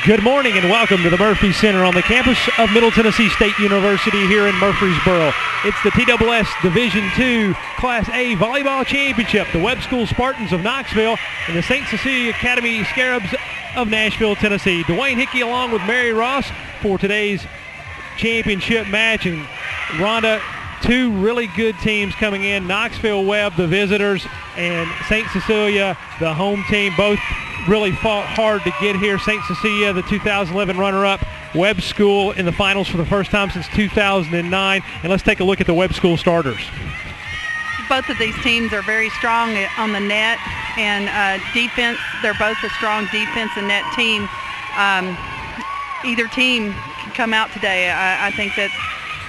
Good morning and welcome to the Murphy Center on the campus of Middle Tennessee State University here in Murfreesboro. It's the TSSAA Division II Class A Volleyball Championship. The Webb School Spartans of Knoxville and the St. Cecilia Academy Scarabs of Nashville, Tennessee. Dwayne Hickey along with Mary Ross for today's championship match. And Rhonda, two really good teams coming in. Knoxville Webb, the visitors, and St. Cecilia, the home team, both really fought hard to get here. St. Cecilia, the 2011 runner-up, Webb School in the finals for the first time since 2009. And let's take a look at the Webb School starters. Both of these teams are very strong on the net and defense. They're both a strong defense and net team. Either team can come out today. I think that,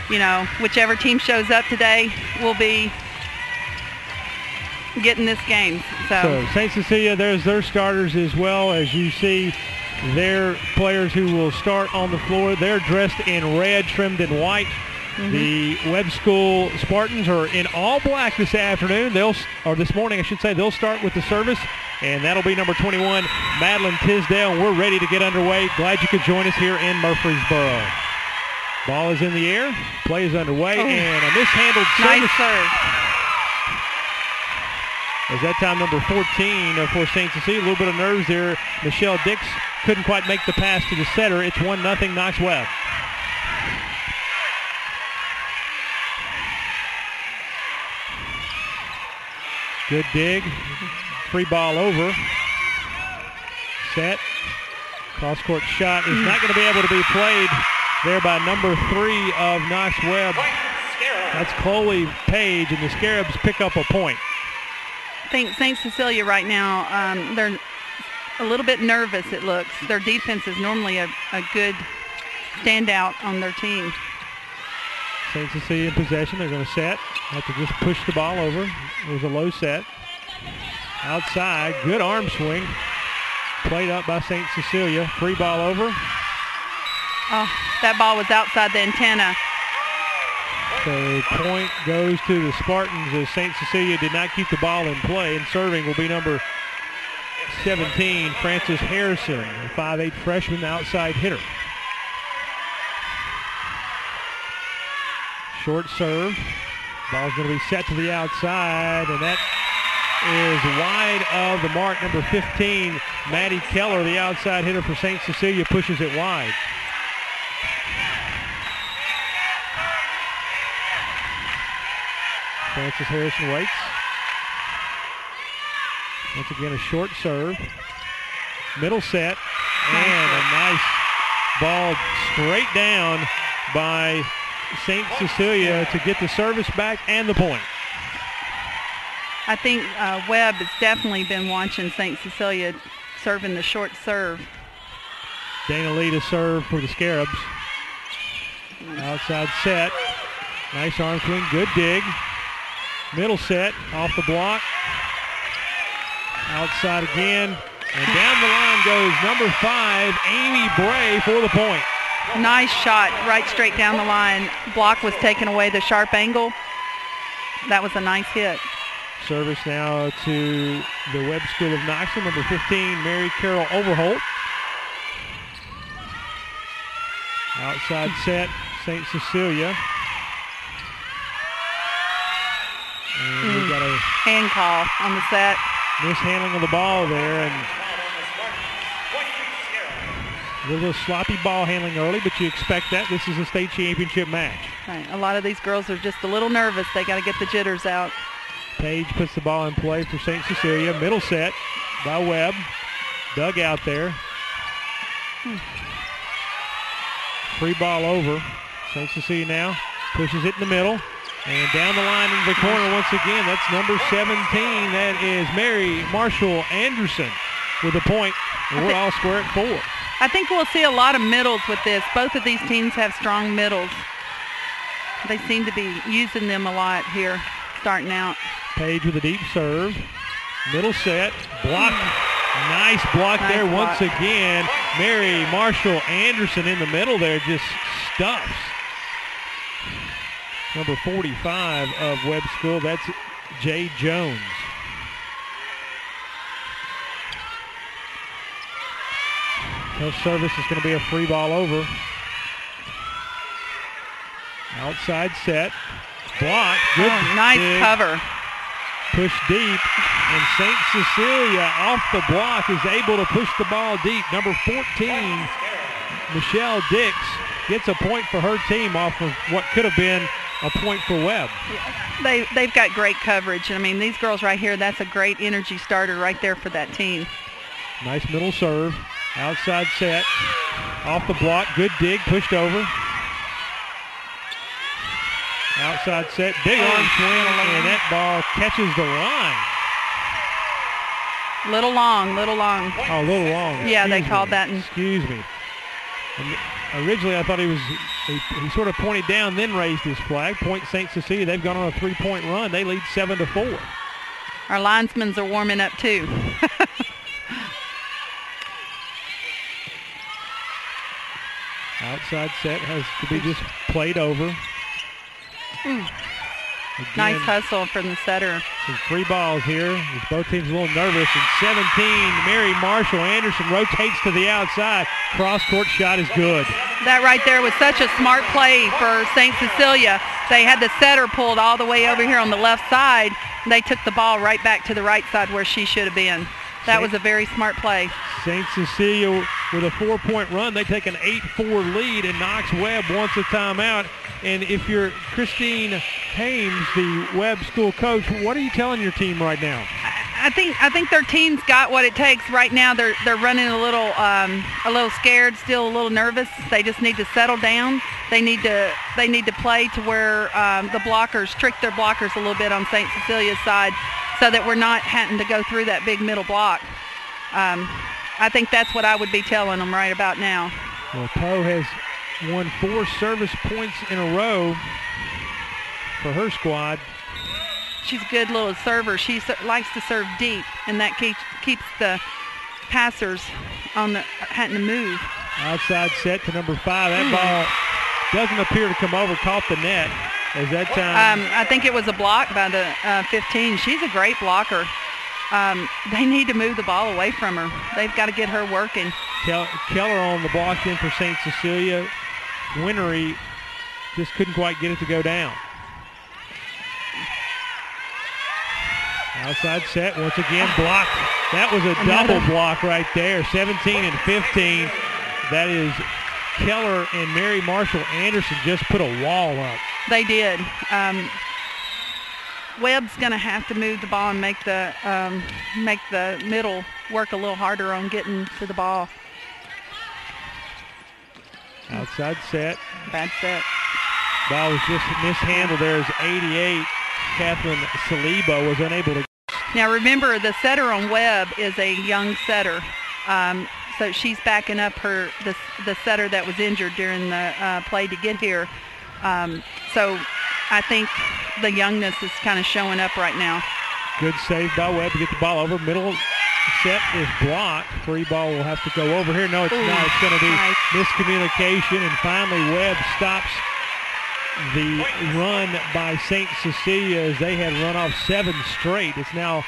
you know, whichever team shows up today will be getting this game. So St. Cecilia, there's their starters as well. As you see, their players who will start on the floor, they're dressed in red, trimmed in white. The Webb School Spartans are in all black this afternoon. This morning, I should say. They'll start with the service, and that'll be number 21, Madeline Tisdale. And we're ready to get underway. Glad you could join us here in Murfreesboro. Ball is in the air. Play is underway, and a mishandled service. Nice serve. As that time number 14 for St. Cecilia. A little bit of nerves there. Michelle Dix couldn't quite make the pass to the setter. It's 1-0 Knox Webb. Good dig. Free ball over. Set. Cross-court shot is not going to be able to be played there by number 3 of Knox Webb. That's Chloe Page, and the Scarabs pick up a point. I think St. Cecilia right now, they're a little bit nervous, it looks. Their defense is normally a good standout on their team. St. Cecilia in possession. They're going to set. Have to just push the ball over. It was a low set. Outside. Good arm swing. Played up by St. Cecilia. Free ball over. Oh, that ball was outside the antenna. So point goes to the Spartans as St. Cecilia did not keep the ball in play, and serving will be number 17, Frances Harrison, a 5'8" freshman outside hitter. Short serve. Ball's going to be set to the outside, and that is wide of the mark. Number 15, Maddie Keller, the outside hitter for St. Cecilia, pushes it wide. Frances Harrison waits. Once again, a short serve. Middle set. And a nice ball straight down by St. Cecilia to get the service back and the point. I think Webb has definitely been watching St. Cecilia serving the short serve. Dana Lee to serve for the Scarabs. Outside set. Nice arm swing. Good dig. Middle set off the block. Outside again. And down the line goes number 5, Amy Bray, for the point. Nice shot right straight down the line. Block was taken away, the sharp angle. That was a nice hit. Service now to the Webb School of Knoxville, number 15, Mary Carol Overholt. Outside set, St. Cecilia. And we got a hand call on the set. Mishandling of the ball there, and a little sloppy ball handling early, but you expect that. This is a state championship match. Right. A lot of these girls are just a little nervous. They got to get the jitters out. Page puts the ball in play for St. Cecilia. Middle set by Webb. Dug out there. Free ball over. St. Cecilia now pushes it in the middle. And down the line into the corner once again. That's number 17. That is Mary Marshall Anderson with a point. And we're all square at 4. I think we'll see a lot of middles with this. Both of these teams have strong middles. They seem to be using them a lot here, starting out. Page with a deep serve. Middle set. Block. Nice block there once again. Mary Marshall Anderson in the middle there just stuffs number 45 of Webb School. That's Jay Jones. No service is going to be a free ball over. Outside set. Block. Good. Nice dig. cover. Push deep. And St. Cecilia off the block is able to push the ball deep. Number 14, Michelle Dix, gets a point for her team off of what could have been a point for Webb. They've got great coverage. I mean, these girls right here, that's a great energy starter right there for that team. Nice middle serve. Outside set. Off the block. Good dig. Pushed over. Outside set. Big arm swing, and that ball catches the line. Little long. Oh, a little long. Yeah, they Excuse called me. that. Excuse me. And originally, I thought he sort of pointed down, then raised his flag. Point St. Cecilia. They've gone on a 3-point run. They lead 7-4. Our linesmen are warming up too. Outside set has to be just played over. Again, Nice hustle from the setter. some free balls here. As both teams a little nervous. And 17, Mary Marshall Anderson rotates to the outside. Cross-court shot is good. That right there was such a smart play for St. Cecilia. They had the setter pulled all the way over here on the left side. And they took the ball right back to the right side where she should have been. That was a very smart play. St. Cecilia with a 4-point run. They take an 8-4 lead, and Knox Webb wants a timeout. And if you're Christine Hames, the Webb school coach, what are you telling your team right now? I think their team's got what it takes right now. They're running a little scared, still a little nervous. They just need to settle down. They need to play to where the blockers trick their blockers a little bit on St. Cecilia's side, so that we're not having to go through that big middle block. I think that's what I would be telling them right about now. Well, Poe has won 4 service points in a row for her squad. She's a good little server. She likes to serve deep, and that keeps the passers on the having to move. Outside set to number 5. That ball doesn't appear to come over, caught the net. As that time, I think it was a block by the 15. She's a great blocker. They need to move the ball away from her. They've got to get her working. Keller on the block in for St. Cecilia. Winery just couldn't quite get it to go down. Outside set, once again blocked. That was a double block right there, 17 and 15. That is Keller and Mary Marshall Anderson just put a wall up. They did. Webb's going to have to move the ball and make the middle work a little harder on getting to the ball. Outside set. Bad set. Ball was just mishandled there as 88. Catherine Saliba was unable to. Now remember, the setter on Webb is a young setter. So she's backing up the setter that was injured during the play to get here. So I think the youngness is kind of showing up right now. Good save by Webb to get the ball over. Middle set is blocked. Free ball will have to go over here. No, it's not. It's going to be miscommunication. And finally, Webb stops the run by St. Cecilia as they had run off 7 straight. It's now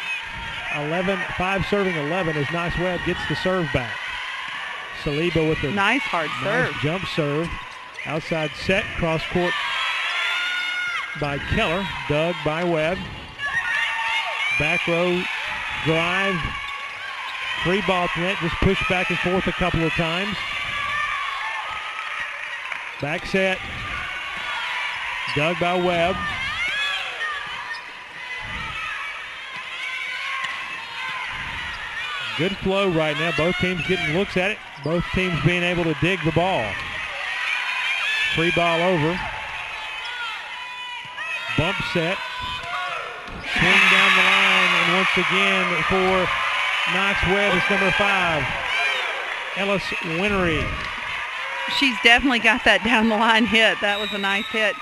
5 serving 11 as Knox Webb gets the serve back. Saliba with a nice hard serve. Jump serve. Outside set, cross court by Keller, dug by Webb. Back row drive. Free ball to net, just pushed back and forth a couple of times. Back set. Dug by Webb. Good flow right now. Both teams getting looks at it. Both teams being able to dig the ball. Free ball over. Bump set. Swing down the line, and once again for Knox Webb is number 5, Ellis Winery. She's definitely got that down the line hit. That was a nice hit.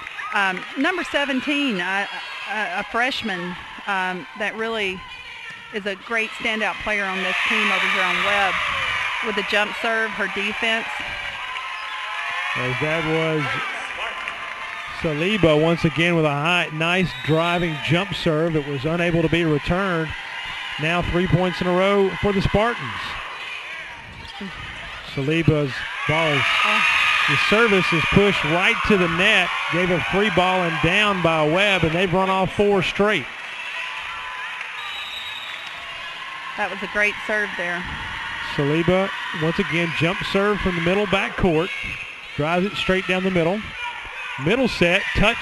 Number 17, a freshman that really is a great standout player on this team over here on Webb with the jump serve, her defense. As that was Saliba once again with a nice driving jump serve that was unable to be returned. Now 3 points in a row for the Spartans. Saliba's ball is, the service is pushed right to the net. Gave a free ball and down by Webb, and they've run off 4 straight. That was a great serve there. Saliba, once again, jump serve from the middle backcourt. Drives it straight down the middle. Middle set, touch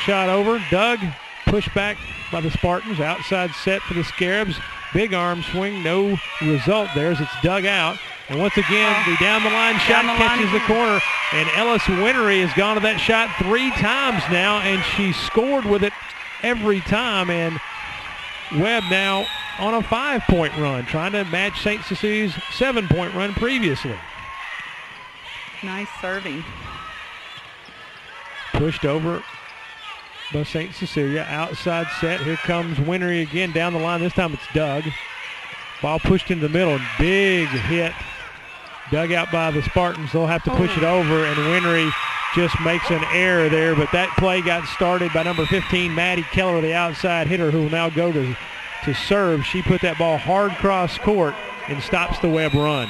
shot over. Dug, pushed back by the Spartans. Outside set for the Scarabs. Big arm swing, no result there as it's dug out. And once again, the down-the-line shot catches the corner. And Ellis Wintery has gone to that shot 3 times now, and she scored with it every time. And Webb now on a 5-point run, trying to match St. Cecilia's 7-point run previously. Nice serving. Pushed over by St. Cecilia. Outside set. Here comes Wintery again down the line. This time it's Doug. Ball pushed into the middle. Big hit. Dug out by the Spartans. They'll have to push it over, and Wintery just makes an error there. But that play got started by number 15, Maddie Keller, the outside hitter, who will now go to serve. She put that ball hard cross court and stops the Webb run.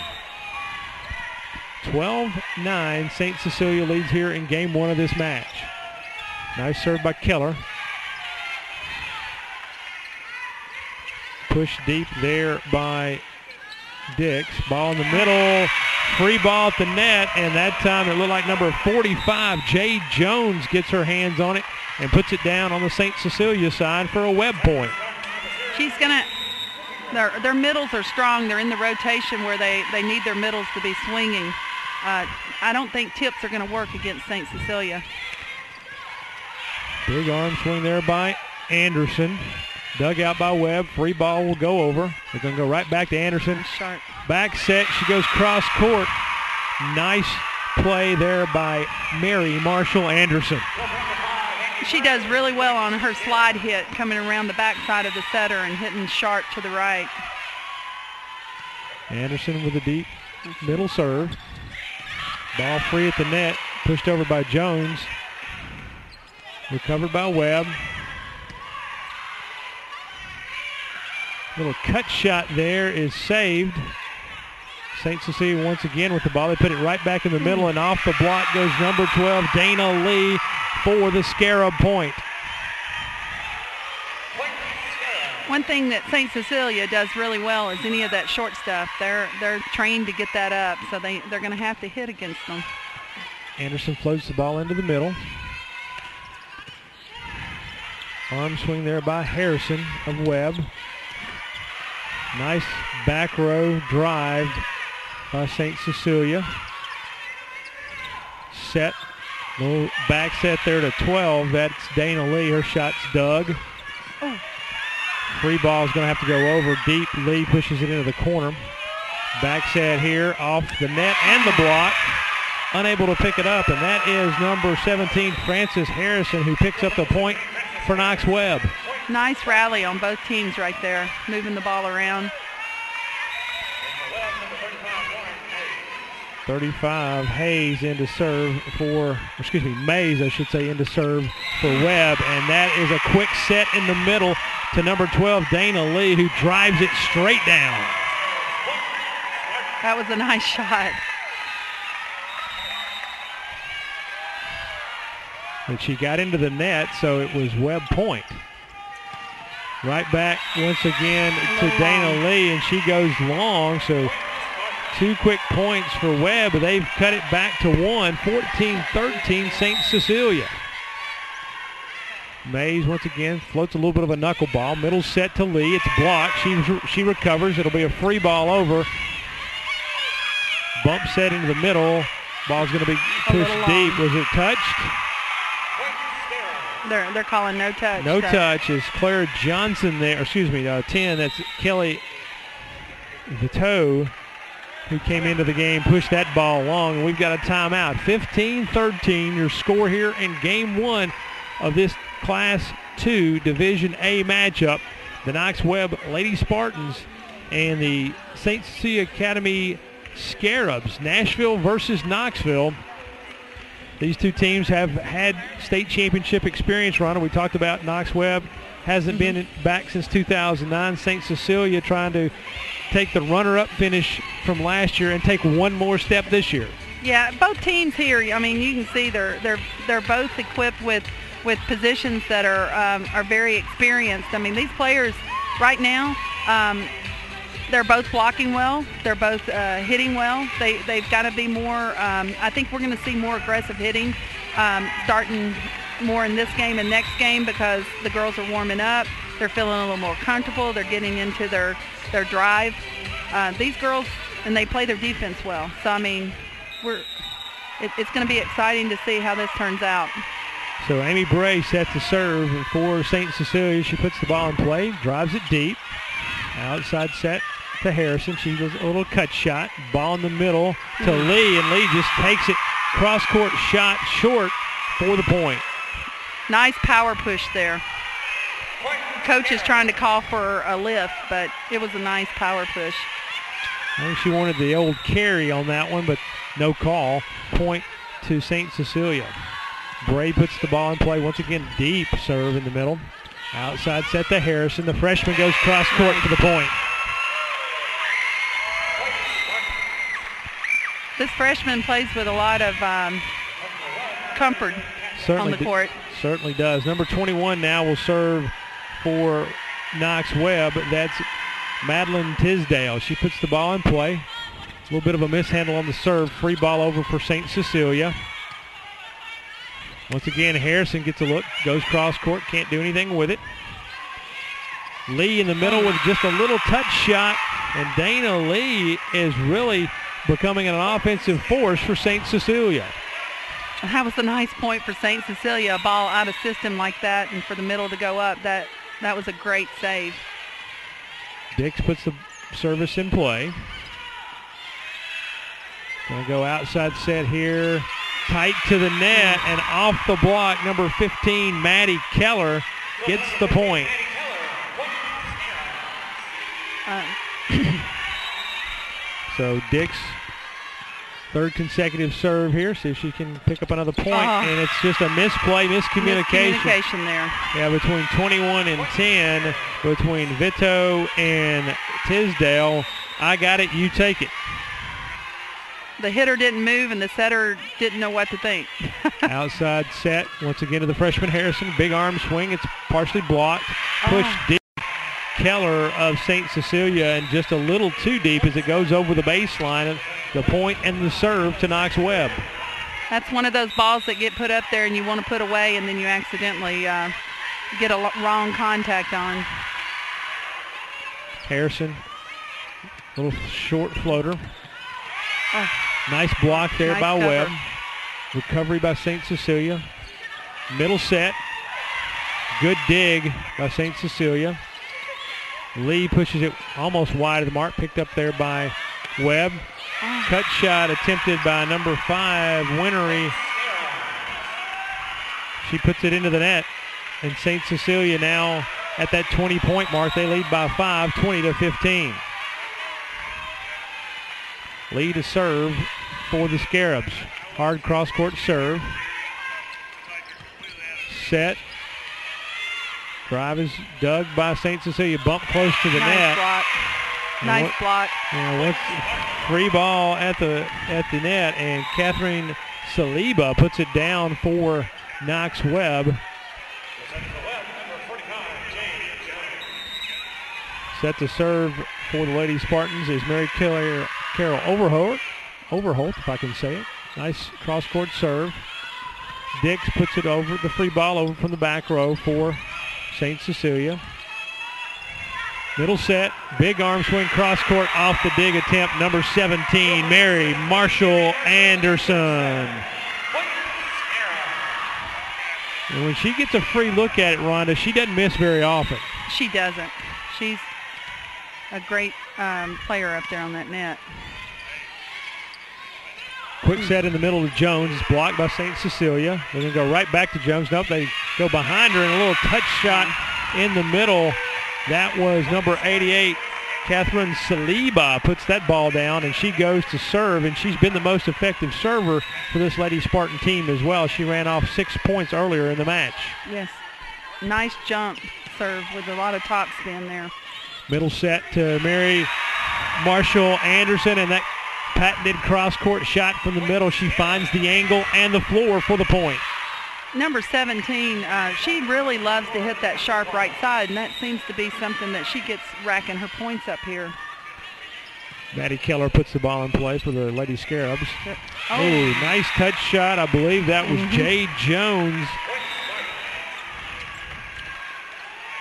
12-9, St. Cecilia leads here in game 1 of this match. Nice serve by Keller. Push deep there by Dix. Ball in the middle. Free ball at the net, and that time it looked like number 45, Jade Jones, gets her hands on it and puts it down on the St. Cecilia side for a Webb point. She's going to, their middles are strong. They're in the rotation where they need their middles to be swinging. I don't think tips are going to work against St. Cecilia. Big arm swing there by Anderson. Dug out by Webb. Free ball will go over. They're going to go right back to Anderson. Sharp. Back set. She goes cross court. Nice play there by Mary Marshall Anderson. She does really well on her slide hit, coming around the backside of the setter and hitting sharp to the right. Anderson with a deep middle serve. Ball free at the net. Pushed over by Jones. Recovered by Webb. Little cut shot there is saved. St. Cecilia once again with the ball. They put it right back in the middle, and off the block goes number 12, Dana Lee, for the Scarab point. One thing that St. Cecilia does really well is any of that short stuff. They're trained to get that up, so they're going to have to hit against them. Anderson floats the ball into the middle. Arm swing there by Harrison of Webb. Nice back row drive by St. Cecilia. Set. Little back set there to 12. That's Dana Lee. Her shot's dug. Oh. Free ball is going to have to go over deep. Lee pushes it into the corner. Back set here off the net and the block. Unable to pick it up, and that is number 17, Frances Harrison, who picks up the point for Knox Webb. Nice rally on both teams right there, moving the ball around. 35, Hayes into serve for, Mays, I should say, into serve for Webb. And that is a quick set in the middle to number 12, Dana Lee, who drives it straight down. That was a nice shot. And she got into the net, so it was Webb point. Right back once again to Dana Lee, and she goes long, so 2 quick points for Webb, but they've cut it back to 1, 14-13 St. Cecilia. Mays once again floats a little bit of a knuckleball. Middle set to Lee. It's blocked. She recovers. It'll be a free ball over. Bump set into the middle. Ball's going to be pushed deep. Was it touched? They're calling no touch. No touch is Claire Johnson there. 10. That's Kelly Vito, who came into the game, pushed that ball along, and we've got a timeout. 15-13, your score here in Game 1 of this Class 2 Division A matchup. The Knox Webb Lady Spartans and the St. Cecilia Academy Scarabs. Nashville versus Knoxville. These two teams have had state championship experience, Rhonda. We talked about Knox Webb hasn't been back since 2009. St. Cecilia trying to take the runner-up finish from last year and take one more step this year. Yeah, both teams here, I mean, you can see they're both equipped with positions that are very experienced. I mean, these players right now, they're both blocking well. They're both hitting well. They've got to be more, I think we're going to see more aggressive hitting starting more in this game and next game because the girls are warming up. They're feeling a little more comfortable. They're getting into their drive. These girls, and they play their defense well. So, I mean, it's going to be exciting to see how this turns out. So Amy Bray sets the serve for St. Cecilia. She puts the ball in play, drives it deep. Outside set to Harrison. She does a little cut shot. Ball in the middle to Lee, and Lee just takes it cross-court shot short for the point. Nice power push there. Coach is trying to call for a lift, but it was a nice power push. I think she wanted the old carry on that one, but no call. Point to St. Cecilia. Bray puts the ball in play. Once again, deep serve in the middle. Outside set to Harrison. The freshman goes cross-court for the point. This freshman plays with a lot of comfort on the court. Certainly does. Number 21 now will serve for Knox Webb. That's Madeline Tisdale. She puts the ball in play. A little bit of a mishandle on the serve. Free ball over for St. Cecilia. Once again, Harrison gets a look, goes cross-court, can't do anything with it. Lee in the middle with just a little touch shot, and Dana Lee is really becoming an offensive force for St. Cecilia. That was a nice point for St. Cecilia, a ball out of system like that, and for the middle to go up, that was a great save. Dix puts the service in play. Going to go outside set here. Tight to the net, and off the block, number 15, Maddie Keller, gets the point. So Dix, third consecutive serve here. See if she can pick up another point, and it's just a misplay, miscommunication. Miscommunication there. Yeah, between 21 and 10, between Vito and Tisdale. I got it, you take it. The hitter didn't move, and the setter didn't know what to think. Outside set, once again to the freshman Harrison. Big arm swing. It's partially blocked. Push deep. Keller of St. Cecilia, and just a little too deep as it goes over the baseline. The point and the serve to Knox Webb. That's one of those balls that get put up there and you want to put away, and then you accidentally get a wrong contact on. Harrison, little short floater. Nice block there by Webb. Recovery by St. Cecilia. Middle set. Good dig by St. Cecilia. Lee pushes it almost wide of the mark. Picked up there by Webb. Cut shot attempted by number 5, Winery. She puts it into the net. And St. Cecilia now at that 20-point mark. They lead by 5, 20-15. Lee to serve for the Scarabs. Hard cross-court serve. Set. Drive is dug by St. Cecilia. Bump close to the net. Block. Nice block. Free ball at the net, and Catherine Saliba puts it down for Knox Webb. Set to serve for the Lady Spartans is Mary Carol Overholt, if I can say it. Nice cross-court serve. Dix puts it over, the free ball over from the back row for St. Cecilia. Middle set, big arm swing, cross-court off the dig attempt, number 17, Mary Marshall Anderson. And when she gets a free look at it, Rhonda, she doesn't miss very often. She doesn't. She's a great player up there on that net. Quick set in the middle to Jones. It's blocked by St. Cecilia. They're going to go right back to Jones. Nope, they go behind her, and a little touch shot in the middle. That was number 88, Catherine Saliba, puts that ball down, and she goes to serve, and she's been the most effective server for this Lady Spartan team as well. She ran off 6 points earlier in the match. Yes. Nice jump serve with a lot of top spin there. Middle set to Mary Marshall Anderson, and that patented cross-court shot from the middle. She finds the angle and the floor for the point. Number 17, she really loves to hit that sharp right side, and that seems to be something that she gets racking her points up here. Maddie Keller puts the ball in play for the Lady Scarabs. Oh, Nice touch shot. I believe that was Jade Jones.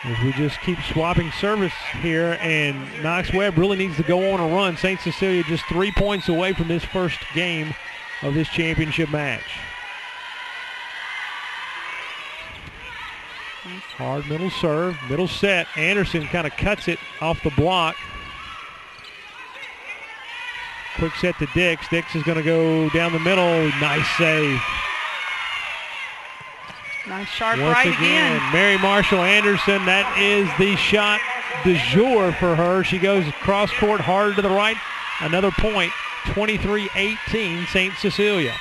As we just keep swapping service here, and Knox Webb really needs to go on a run. St. Cecilia just 3 points away from this first game of this championship match. Hard middle serve, middle set. Anderson kind of cuts it off the block. Quick set to Dix. Dix is going to go down the middle. Nice save. Nice sharp Once right again. again. Mary Marshall Anderson, that is the shot du jour for her. She goes cross court hard to the right. Another point, 23-18 St. Cecilia.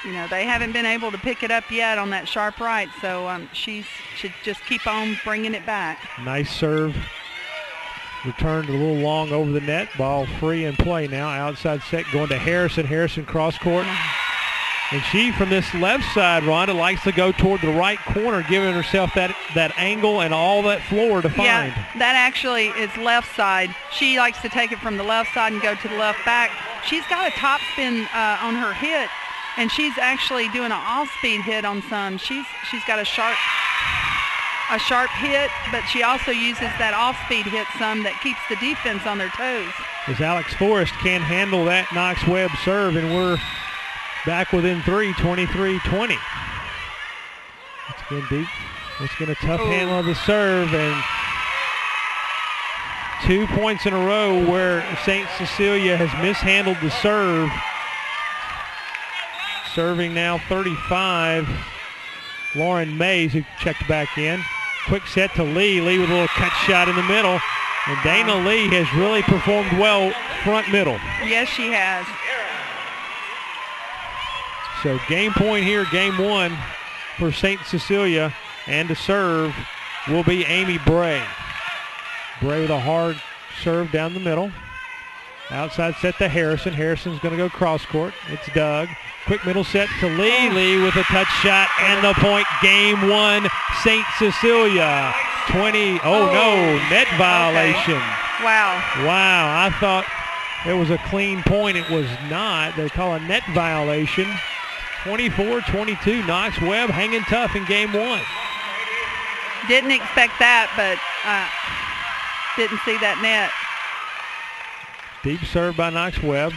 You know, they haven't been able to pick it up yet on that sharp right, so she should just keep on bringing it back. Nice serve. Returned a little long over the net. Ball free in play now. Outside set going to Harrison. Harrison cross court. And she, from this left side, Rhonda, likes to go toward the right corner, giving herself that angle and all that floor to find. Yeah, that actually is left side. She likes to take it from the left side and go to the left back. She's got a top spin on her hit, and she's actually doing an off-speed hit on some. She's got a sharp hit, but she also uses that off-speed hit some that keeps the defense on their toes. As Alex Forrest can't handle that Knox Webb serve, and we're back within 23-20. It's been deep. It's been a tough handle of the serve, and 2 points in a row where St. Cecilia has mishandled the serve. Serving now 35. Lauren Mays, who checked back in. Quick set to Lee. Lee with a little cut shot in the middle. And Dana Lee has really performed well front middle. Yes, she has. So game point here, game one for St. Cecilia. And to serve will be Amy Bray. Bray with a hard serve down the middle. Outside set to Harrison. Harrison's going to go cross court. It's Doug. Quick middle set to Lee. Lee with a touch shot and the point. Game one, St. Cecilia. 20. Oh, no, net violation. Okay. Wow. Wow, I thought it was a clean point. It was not. They call a net violation. 24-22. Knox Webb hanging tough in game one. Didn't expect that, but didn't see that net. Deep serve by Knox Webb.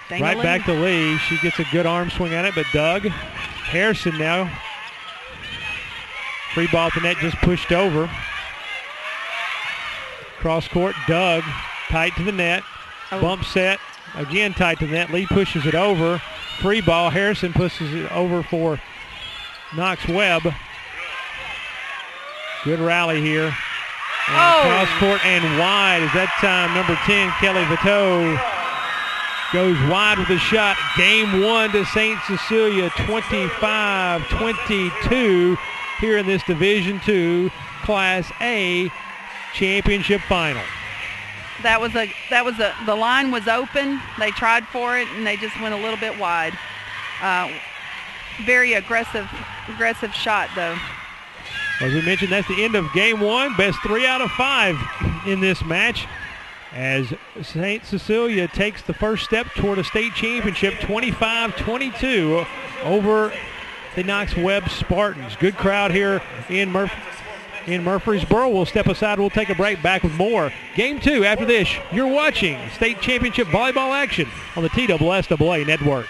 Dana Lee. Back to Lee. She gets a good arm swing at it, but Doug Harrison now. Free ball at the net, just pushed over. Cross court, Doug tight to the net. Bump set, again tight to the net. Lee pushes it over. Free ball, Harrison pushes it over for Knox Webb. Good rally here. And cross court and wide. Is that time number 10, Kelly Viteau, goes wide with a shot. Game one to St. Cecilia, 25-22 here in this Division II Class A championship final. The line was open. They tried for it and they just went a little bit wide. Very aggressive shot though. As we mentioned, that's the end of game one. Best 3 out of 5 in this match as St. Cecilia takes the first step toward a state championship, 25-22 over the Knox Webb Spartans. Good crowd here in Murfreesboro. We'll step aside. We'll take a break. Back with more. Game 2 after this. You're watching state championship volleyball action on the TSSAA network.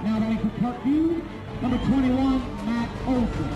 Now ready for part 2, number 21, Matt Olson.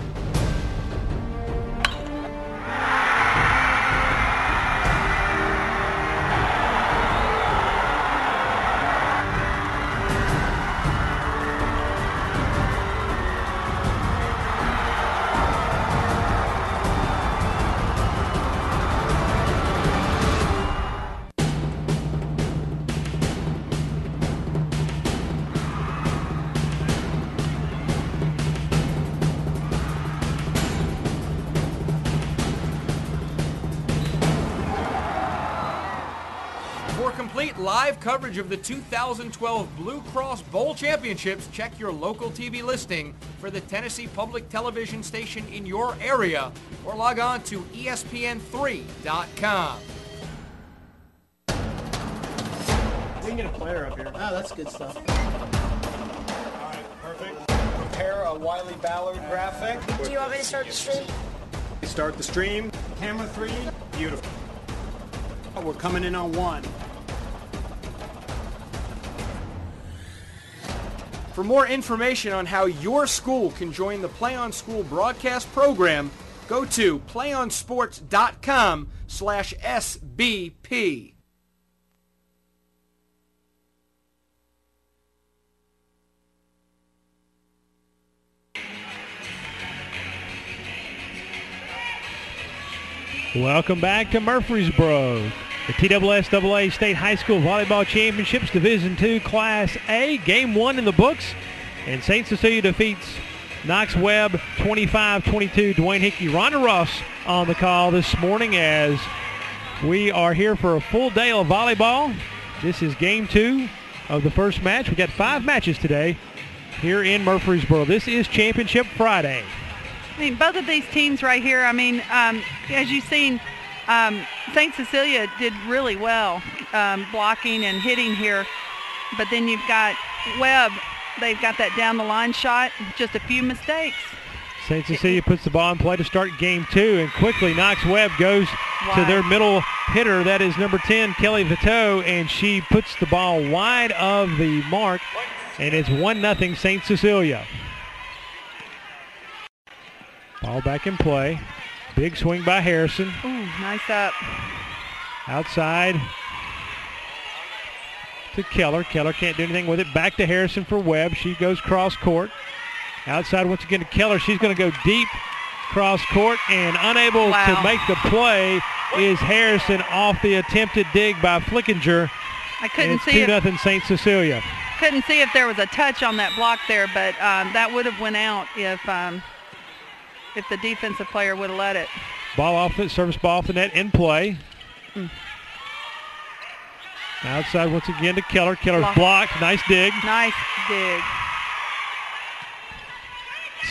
live coverage of the 2012 Blue Cross Bowl Championships, check your local TV listing for the Tennessee Public Television station in your area or log on to ESPN3.com. We can get a player up here. Oh, that's good stuff. All right, perfect. Prepare a Wiley Ballard graphic. Do you want me to start the stream? Start the stream. Camera 3. Beautiful. We're coming in on 1. For more information on how your school can join the Play on School broadcast program, go to playonsports.com/SBP. Welcome back to Murfreesboro. The TSSAA State High School Volleyball Championships Division II Class A. Game 1 in the books. And St. Cecilia defeats Knoxville Webb 25-22. Dwayne Hickey, Rhonda Ross on the call this morning as we are here for a full day of volleyball. This is Game 2 of the first match. We got 5 matches today here in Murfreesboro. This is Championship Friday. I mean, both of these teams right here, I mean, as you've seen, St. Cecilia did really well blocking and hitting here. But then you've got Webb. They've got that down the line shot, just a few mistakes. St. Cecilia puts the ball in play to start Game 2, and quickly Knox Webb goes to their middle hitter. That is number 10, Kelly Vito, and she puts the ball wide of the mark, and it's 1-0 St. Cecilia. Ball back in play. Big swing by Harrison. Ooh, nice up. Outside to Keller. Keller can't do anything with it. Back to Harrison for Webb. She goes cross court. Outside once again to Keller. She's going to go deep cross court, and unable to make the play is Harrison off the attempted dig by Flickinger. I couldn't see 2-0 St. Cecilia. Couldn't see if there was a touch on that block there, but that would have went out if the defensive player would have let it. Ball off it, service ball off the net in play. Outside once again to Keller. Keller's blocked. Nice dig. Nice dig.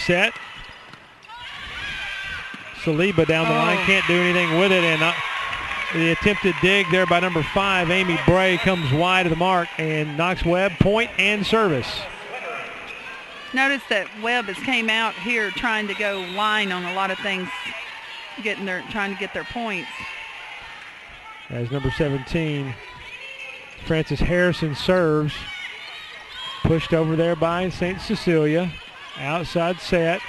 Set. Saliba down the line. Can't do anything with it. And the attempted dig there by number 5, Amy Bray, comes wide of the mark. And Knox Webb, point and service. Notice that Webb has came out here trying to go line on a lot of things, trying to get their points. As number 17, Frances Harrison serves. Pushed over there by St. Cecilia. Outside set.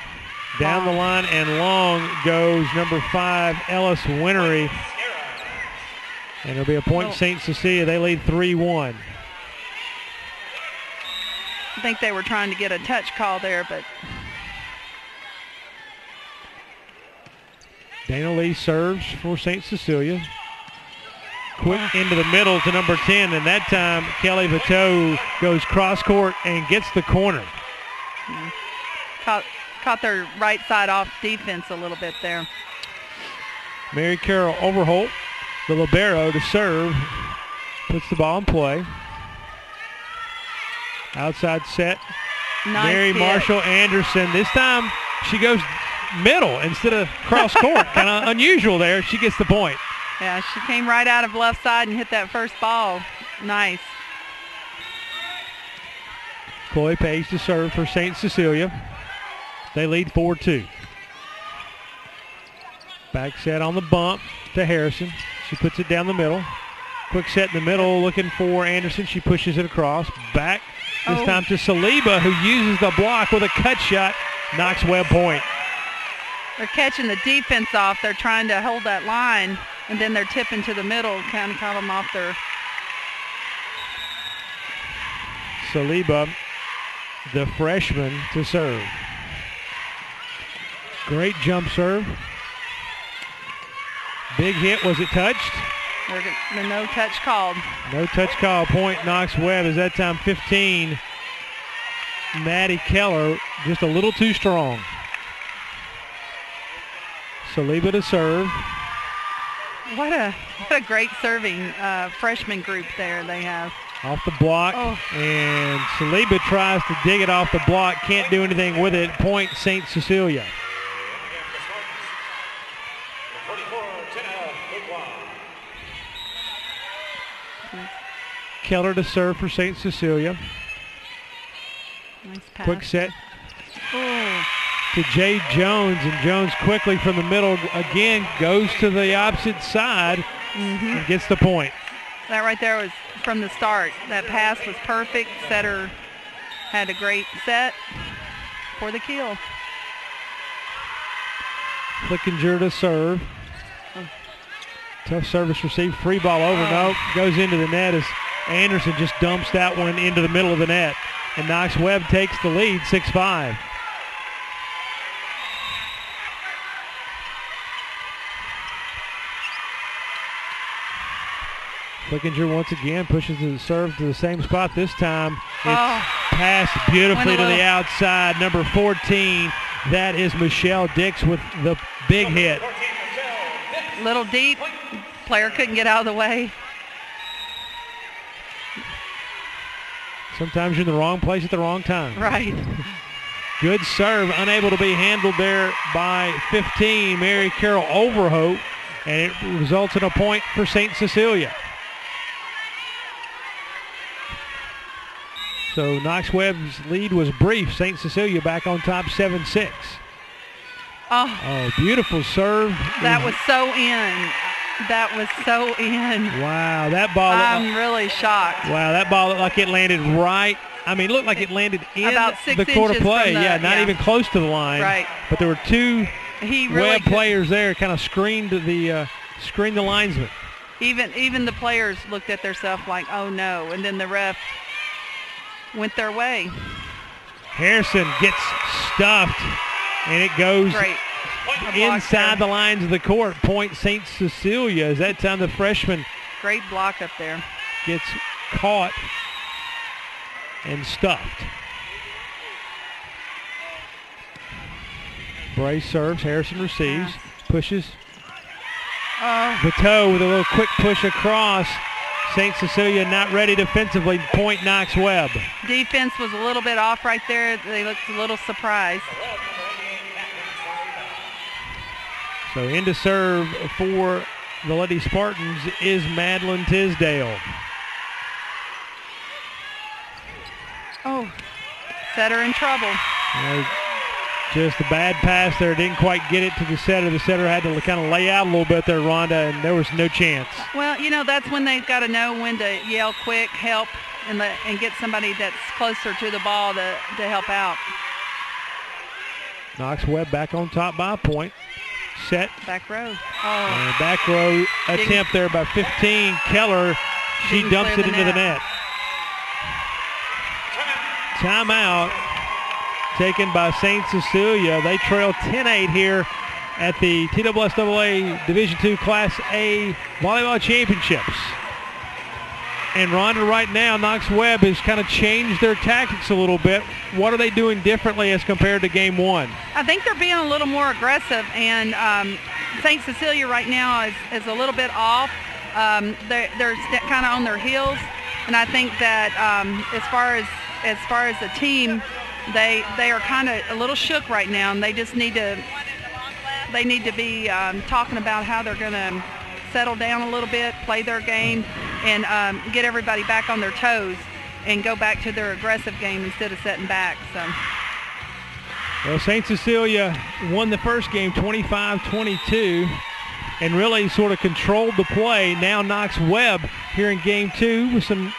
Down the line and long goes number 5, Ellis Winery. And it'll be a point St. Cecilia. They lead 3-1. I think they were trying to get a touch call there, but Dana Lee serves for St. Cecilia. Quick into the middle to number 10, and that time Kelly Vito goes cross court and gets the corner. Caught their right side off defense a little bit there. Mary Carol Overholt, the libero, to serve, puts the ball in play. Outside set. Nice Mary hit. Marshall Anderson. This time she goes middle instead of cross court. Kind of unusual there. She gets the point. Yeah, she came right out of left side and hit that first ball. Nice. Chloe Page to serve for St. Cecilia. They lead 4-2. Back set on the bump to Harrison. She puts it down the middle. Quick set in the middle looking for Anderson. She pushes it across. Back this time to Saliba, who uses the block with a cut shot. Knocks Webb point. They're catching the defense off. They're trying to hold that line, and then they're tipping to the middle, kind of caught them off their. Saliba, the freshman, to serve. Great jump serve. Big hit. Was it touched? No touch called. No touch call. Point Knox Webb is that time 15. Maddie Keller just a little too strong. Saliba to serve. What a great serving freshman group there they have. Off the block, and Saliba tries to dig it off the block. Can't do anything with it. Point St. Cecilia. Keller to serve for St. Cecilia. Nice pass. Quick set Oh. to Jay Jones, and Jones quickly from the middle again goes to the opposite side and gets the point. That right there was from the start. That pass was perfect. Setter had a great set for the kill. Flickinger to serve. Tough service received. Free ball over. No, goes into the net as Anderson just dumps that one into the middle of the net. And Knox Webb takes the lead, 6-5. Flickinger once again pushes the serve to the same spot. This time it's passed beautifully to the outside. Number 14, that is Michelle Dix with the big hit. Little deep. Player couldn't get out of the way. Sometimes you're in the wrong place at the wrong time. Right. Good serve, unable to be handled there by 15, Mary Carol Overhope, and it results in a point for St. Cecilia. So Knox Webb's lead was brief. St. Cecilia back on top 7-6. Oh, beautiful serve. That was so in. That was so in. Wow, that ball. I'm really shocked. Wow, that ball looked like it landed right. I mean, it looked like it landed in about 6 the court of inches play. from the- Not even close to the line. Right. But there were two He really Webb players there, kind of screened the linesman. Even the players looked at themselves like, oh no, and then the ref went their way. Harrison gets stuffed, and it goes Great. inside the lines of the court. Point St. Cecilia. As that time the freshman Great block up there. gets caught and stuffed. Bray serves. Harrison receives. Pushes. The toe with a little quick push across. St. Cecilia not ready defensively. Point Knox Webb. Defense was a little bit off right there. They looked a little surprised. So into serve for the Lady Spartans is Madeline Tisdale. Oh, setter in trouble. Just a bad pass there. Didn't quite get it to the setter. The setter had to kind of lay out a little bit there, Rhonda, and there was no chance. Well, you know, that's when they've got to know when to yell quick, help, and get somebody that's closer to the ball to help out. Knox Webb back on top by a point. Set. Back row. And back row attempt there by 15. Keller, she dumps it into the net. Timeout taken by St. Cecilia. They trail 10-8 here at the TSSAA Division II Class A Volleyball Championships. And Rhonda, right now, Knox Webb has kind of changed their tactics a little bit. What are they doing differently as compared to game one? I think they're being a little more aggressive, and St. Cecilia right now is a little bit off. They're kind of on their heels, and I think that as far as the team, they are kind of a little shook right now, and they just need to be talking about how they're going to settle down a little bit, play their game, and get everybody back on their toes and go back to their aggressive game instead of setting back. So. Well, St. Cecilia won the first game 25-22 and really sort of controlled the play. Now Knox Webb here in game two with some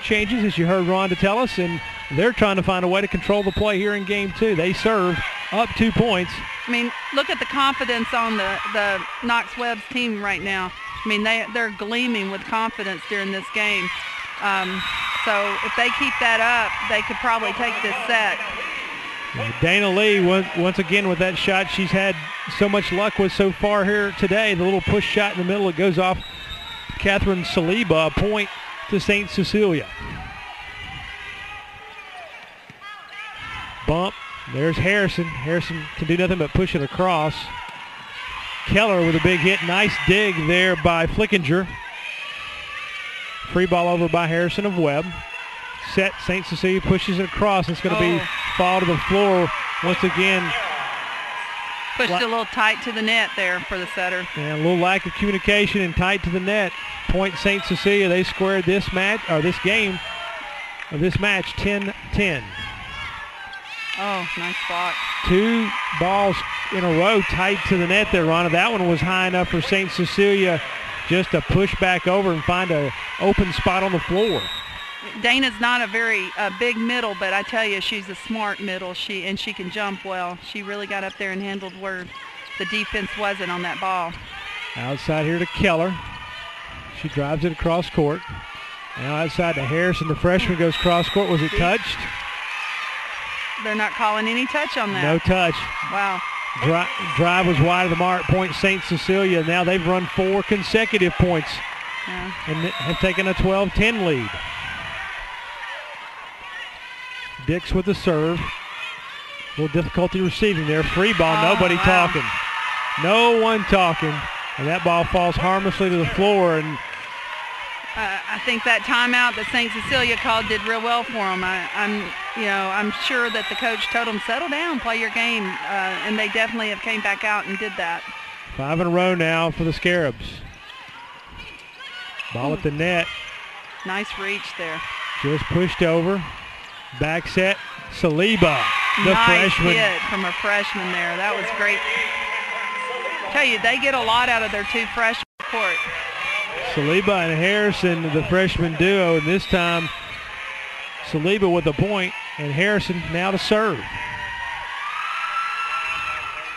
changes, as you heard Rhonda tell us, and they're trying to find a way to control the play here in game two. They serve up 2 points. I mean, look at the confidence on the Knox Webb's team right now. I mean, they're gleaming with confidence during this game. So if they keep that up, they could probably take this set. Dana Lee, once again with that shot she's had so much luck with so far here today. The little push shot in the middle, it goes off Catherine Saliba, a point to St. Cecilia. Bump. There's Harrison. Harrison can do nothing but push it across. Keller with a big hit. Nice dig there by Flickinger. Free ball over by Harrison of Webb. Set, St. Cecilia pushes it across. It's going to be fall to the floor once again. Pushed a little tight to the net there for the setter. And a little lack of communication and tight to the net. Point St. Cecilia. They squared this match, or this game, or this match 10-10. Oh, nice block. 2 balls in a row tight to the net there, Ronna. That one was high enough for St. Cecilia just to push back over and find an open spot on the floor. Dana's not a very big middle, but I tell you, she's a smart middle. She can jump well. She really got up there and handled where the defense wasn't on that ball. Outside here to Keller. She drives it across court. Now outside to Harrison. The freshman goes cross court. Was it touched? They're not calling any touch on that. No touch. Wow. Drive was wide of the mark. Point St. Cecilia. Now they've run 4 consecutive points and have taken a 12-10 lead. Dix with the serve. A little difficulty receiving there. Free ball. Nobody talking. No one talking. And that ball falls harmlessly to the floor. And I think that timeout that St. Cecilia called did real well for them. I'm sure that the coach told them, settle down, play your game, and they definitely have came back out and did that. 5 in a row now for the Scarabs. Ball at the net. Nice reach there. Just pushed over. Back set, Saliba, the freshman. Nice hit from a freshman there. That was great. I tell you, they get a lot out of their 2 freshmen court. Saliba and Harrison, the freshman duo, and this time Saliba with the point, and Harrison now to serve.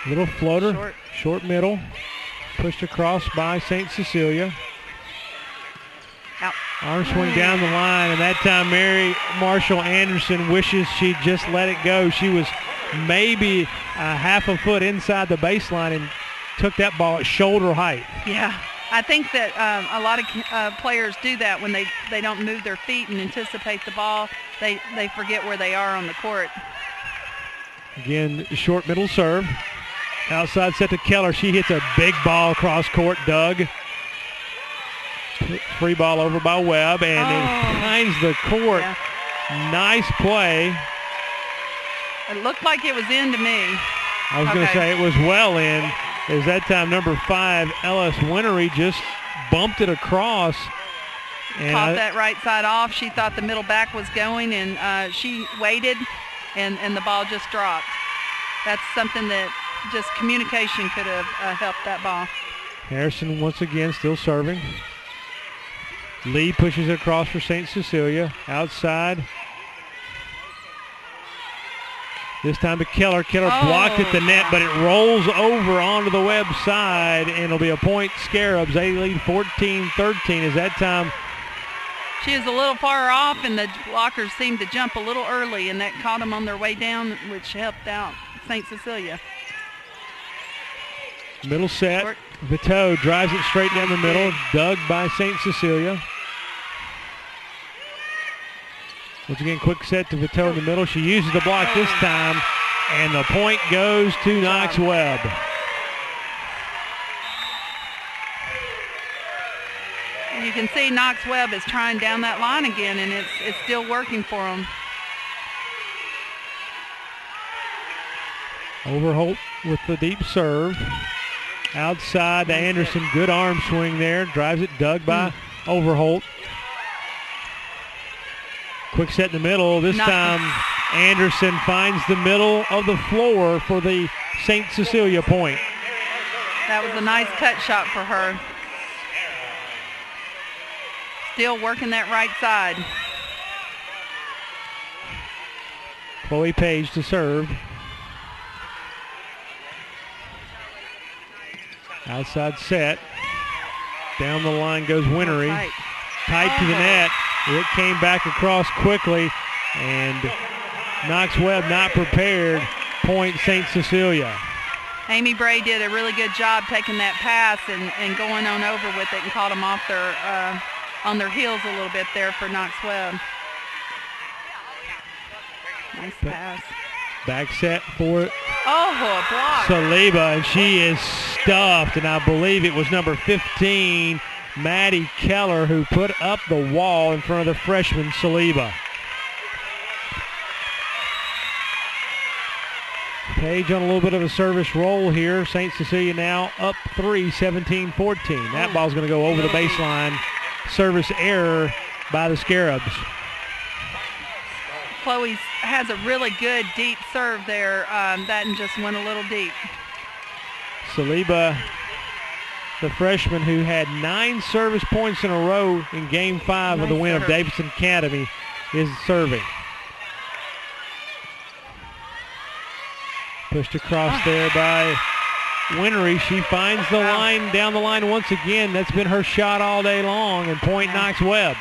Little floater, short middle, pushed across by St. Cecilia. Out. Arm swing down the line, and that time Mary Marshall Anderson wishes she'd just let it go. She was maybe a half a foot inside the baseline and took that ball at shoulder height. Yeah, I think that a lot of players do that when they don't move their feet and anticipate the ball. They forget where they are on the court. Again, short middle serve. Outside set to Keller. She hits a big ball across court, Doug. Free ball over by Webb, and it finds the court. Yeah. Nice play. It looked like it was in to me. I was going to say it was well in, as that time number 5, Ellis Winery, just bumped it across. And caught that right side off. She thought the middle back was going, and she waited, and the ball just dropped. That's something that just communication could have helped that ball. Harrison once again still serving. Lee pushes it across for St. Cecilia. Outside. This time to Keller. Keller blocked at the net, but it rolls over onto the Webb side, and it'll be a point Scarabs. They lead 14-13 as that time. She is a little far off, and the blockers seemed to jump a little early, and that caught them on their way down, which helped out St. Cecilia. Middle set. Vito drives it straight down the middle. Dug by St. Cecilia. Once again, quick set to Vito in the middle. She uses the block this time, and the point goes to Knox Webb. You can see Knox Webb is trying down that line again, and it's still working for them. Overholt with the deep serve. Outside to Anderson. Good arm swing there. Drives it dug by Overholt. Quick set in the middle. This time Anderson finds the middle of the floor for the St. Cecilia point. That was a nice cut shot for her. Still working that right side. Chloe Page to serve. Outside set. Down the line goes Winery. Tight to the net. It came back across quickly, and Knox Webb not prepared. Point St. Cecilia. Amy Bray did a really good job taking that pass and going on over with it and caught them off their on their heels a little bit there for Knox Webb. Nice pass. Back set for Oh, a block. Saliba, and she is stuffed, and I believe it was number 15, Maddie Keller, who put up the wall in front of the freshman Saliba. Page on a little bit of a service roll here. St. Cecilia now up 3, 17-14. That ball's going to go over the baseline. Service error by the Scarabs. Chloe has a really good deep serve there. That and just went a little deep. Saliba, the freshman who had 9 service points in a row in Game 5 of the win of Davidson Academy, is serving. Pushed across there by Winery. She finds the line, down the line once again. That's been her shot all day long, and point knocks Webb.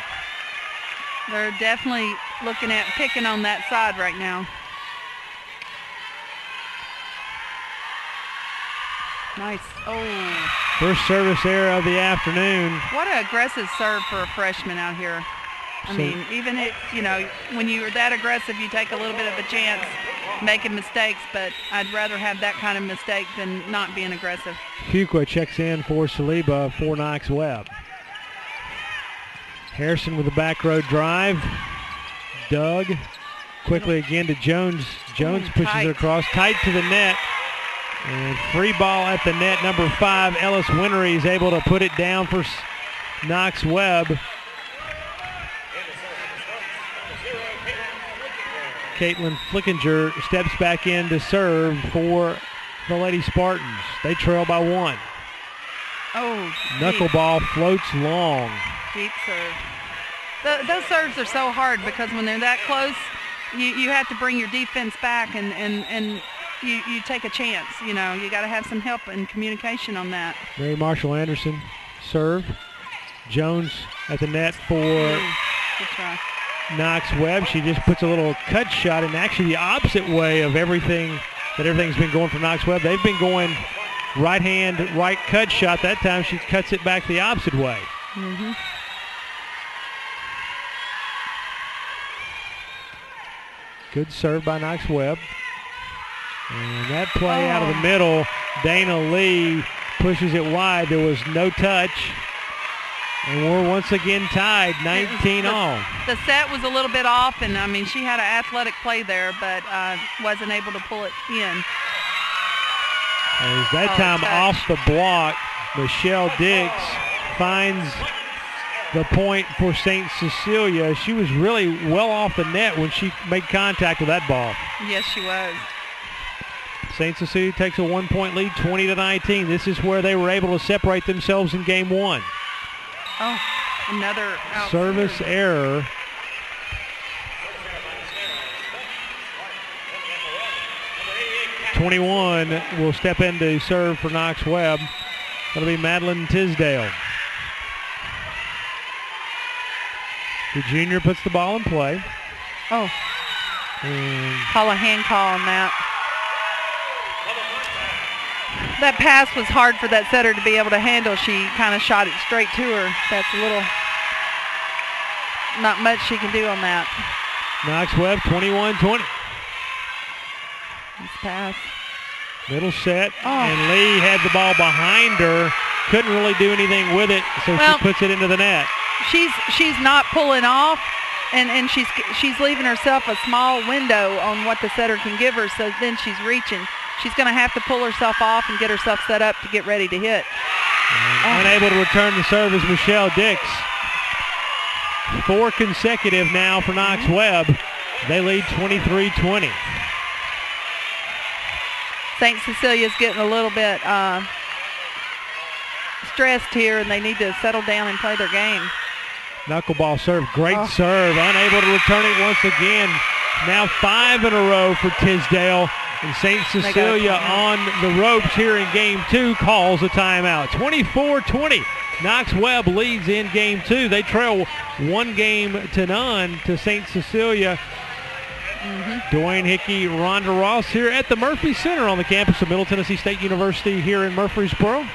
They're definitely looking at picking on that side right now. Nice. Oh. First service error of the afternoon. What an aggressive serve for a freshman out here. I mean, even if, you know, when you're that aggressive, you take a little bit of a chance making mistakes, but I'd rather have that kind of mistake than not being aggressive. Fuqua checks in for Saliba for Knox Webb. Harrison with the back row drive. Doug quickly again to Jones. Jones pushes it across, tight to the net. And free ball at the net. Number 5, Ellis Winery, is able to put it down for Knox Webb. Caitlin Flickinger steps back in to serve for the Lady Spartans. They trail by 1. Oh, knuckleball floats long. Deep serve. Those serves are so hard because when they're that close, you have to bring your defense back and you take a chance. You know, you got to have some help and communication on that. Mary Marshall Anderson serve. Jones at the net for Good try. Knox Webb. She just puts a little cut shot, and actually the opposite way of everything's been going for Knox Webb. They've been going right hand, right cut shot. That time she cuts it back the opposite way. Mm-hmm. Good serve by Knox Webb. And that play out of the middle, Dana Lee pushes it wide. There was no touch. And we're once again tied, 19 all. The set was a little bit off, and I mean, she had an athletic play there, but wasn't able to pull it in. As that time off the block, Michelle Dix finds the point for St. Cecilia. She was really well off the net when she made contact with that ball. Yes, she was. St. Cecilia takes a 1-point lead, 20-19. This is where they were able to separate themselves in Game 1. Oh, another service error. '21 will step in to serve for Knox Webb. That'll be Madeline Tisdale. The junior puts the ball in play. Oh. And call a hand call on that. That pass was hard for that setter to be able to handle. She kind of shot it straight to her. That's a little, not much she can do on that. Knox Webb, 21-20. Nice pass. Middle set, and Lee had the ball behind her. Couldn't really do anything with it, so she puts it into the net. She's not pulling off, and she's leaving herself a small window on what the setter can give her, so then she's reaching. She's going to have to pull herself off and get herself set up to get ready to hit. Unable to return the service, Michelle Dix. 4 consecutive now for Knox Webb. They lead 23-20. St. Cecilia's getting a little bit stressed here, and they need to settle down and play their game. Knuckleball serve, great serve, unable to return it once again. Now 5 in a row for Tisdale. And St. Cecilia on the ropes here in Game 2 calls a timeout. 24-20. Knox Webb leads in Game 2. They trail 1-0 to St. Cecilia. Dwayne Hickey, Rhonda Ross here at the Murphy Center on the campus of Middle Tennessee State University here in Murfreesboro.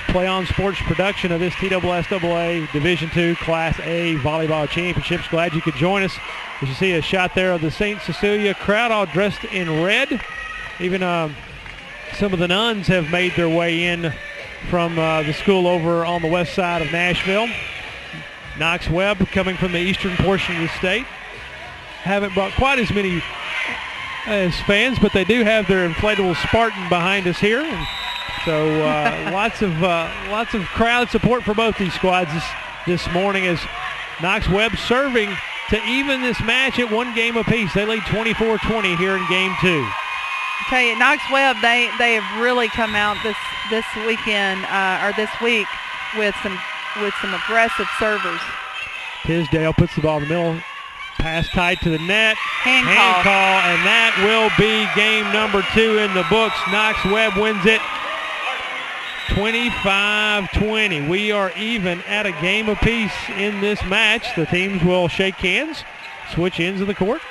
Play On Sports production of this TSSAA Division II Class A Volleyball Championships. Glad you could join us. As you see a shot there of the St. Cecilia crowd all dressed in red. Even Some of the nuns have made their way in from the school over on the west side of Nashville. Knox Webb coming from the eastern portion of the state. Haven't brought quite as many as fans, but they do have their inflatable Spartan behind us here. And so lots of crowd support for both these squads this morning as Knox Webb serving to even this match at 1 game apiece. They lead 24-20 here in game 2. Tell you, Knox Webb, they have really come out this weekend or this week with some aggressive servers. Tisdale puts the ball in the middle, pass tight to the net, hand call, and that will be game number 2 in the books. Knox Webb wins it 25-20. We are even at a game apiece in this match. The teams will shake hands, switch ends of the court,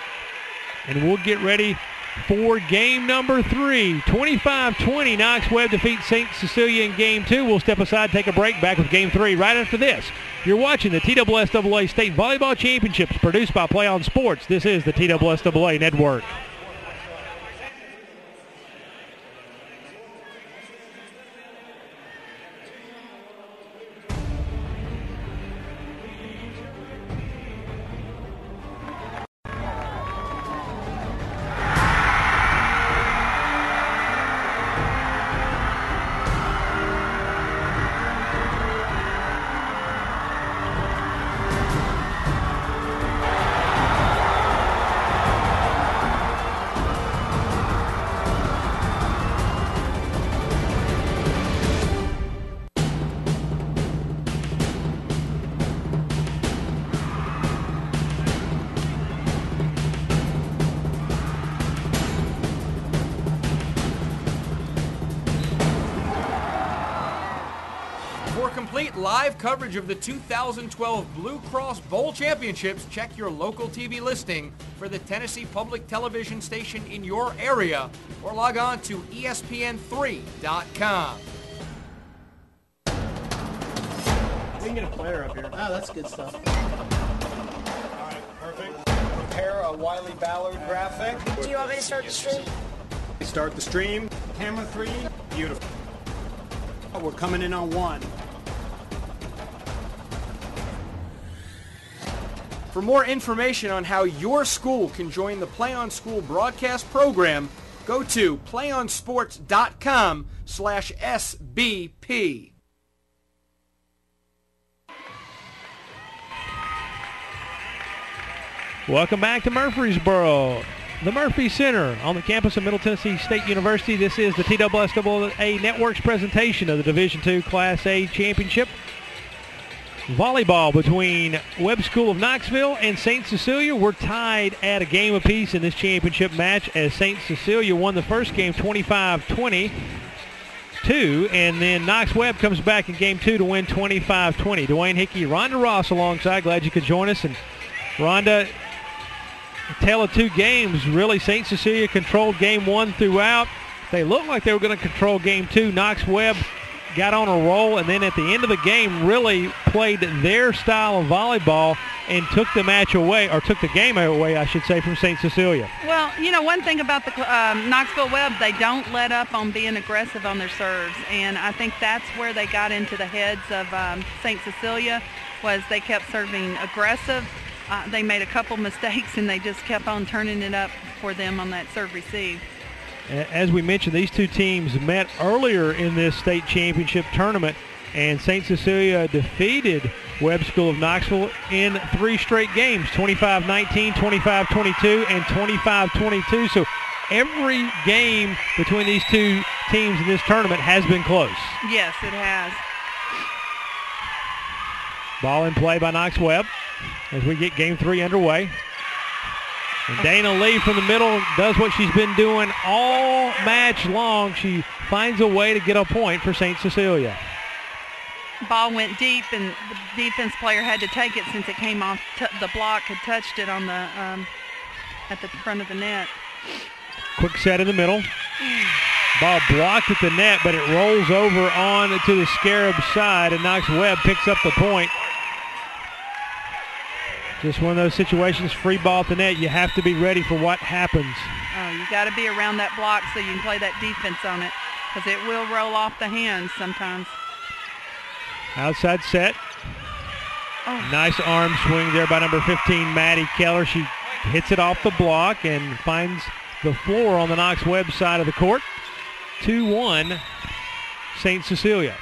and we'll get ready for game number 3. 25-20, Knox Webb defeats St. Cecilia in game 2. We'll step aside, take a break, back with game 3 right after this. You're watching the TSSAA State Volleyball Championships produced by Play On Sports. This is the TSSAA Network. Live coverage of the 2012 Blue Cross Bowl Championships. Check your local TV listing for the Tennessee Public Television station in your area or log on to ESPN3.com. We can get a player up here. Oh, that's good stuff. All right, perfect. Prepare a Wiley Ballard graphic. Do you want me to start the stream? Start the stream. Camera 3. Beautiful. We're coming in on 1. For more information on how your school can join the Play On School broadcast program, go to playonsports.com/SBP. Welcome back to Murfreesboro, the Murphy Center on the campus of Middle Tennessee State University. This is the TSSAA Network's presentation of the Division II Class A Championship. Volleyball between Webb School of Knoxville and St. Cecilia. We're tied at a game apiece in this championship match as St. Cecilia won the first game 25-22, and then Knox Webb comes back in game 2 to win 25-20. Dwayne Hickey, Rhonda Ross alongside. Glad you could join us. And Rhonda, a tale of 2 games. Really, St. Cecilia controlled game 1 throughout. They looked like they were going to control game 2. Knox Webb got on a roll, and then at the end of the game really played their style of volleyball and took the match away, or took the game away, I should say, from St. Cecilia. Well, you know, one thing about the Knoxville Webb, they don't let up on being aggressive on their serves, and I think that's where they got into the heads of St. Cecilia, was they kept serving aggressive. They made a couple mistakes, and they just kept on turning it up for them on that serve receive. As we mentioned, these 2 teams met earlier in this state championship tournament, and St. Cecilia defeated Webb School of Knoxville in 3 straight games, 25-19, 25-22, and 25-22. So every game between these 2 teams in this tournament has been close. Yes, it has. Ball in play by Knox Webb as we get game 3 underway. And Dana Lee from the middle does what she's been doing all match long. She finds a way to get a point for St. Cecilia. Ball went deep, and the defense player had to take it since it came off. The block had touched it on the at the front of the net. Quick set in the middle. Ball blocked at the net, but it rolls over on to the Scarab side, and Knox Webb picks up the point. Just one of those situations, free ball at the net, you have to be ready for what happens. Oh, you got to be around that block so you can play that defense on it. because it will roll off the hands sometimes. Outside set. Oh. Nice arm swing there by number 15, Maddie Keller. She hits it off the block and finds the floor on the Knox Webb side of the court. 2-1, St. Cecilia.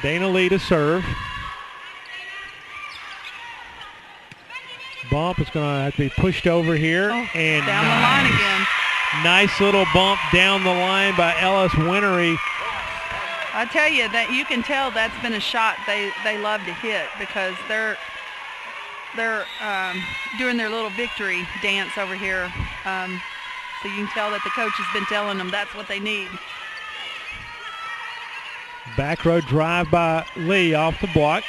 Dana Lee to serve. Bump is going to have to be pushed over here. And down the line again. Nice little bump down the line by Ellis Winery. I tell you that you can tell that's been a shot they love to hit, because they're doing their little victory dance over here. So you can tell that the coach has been telling them that's what they need. Back row drive by Lee off the block.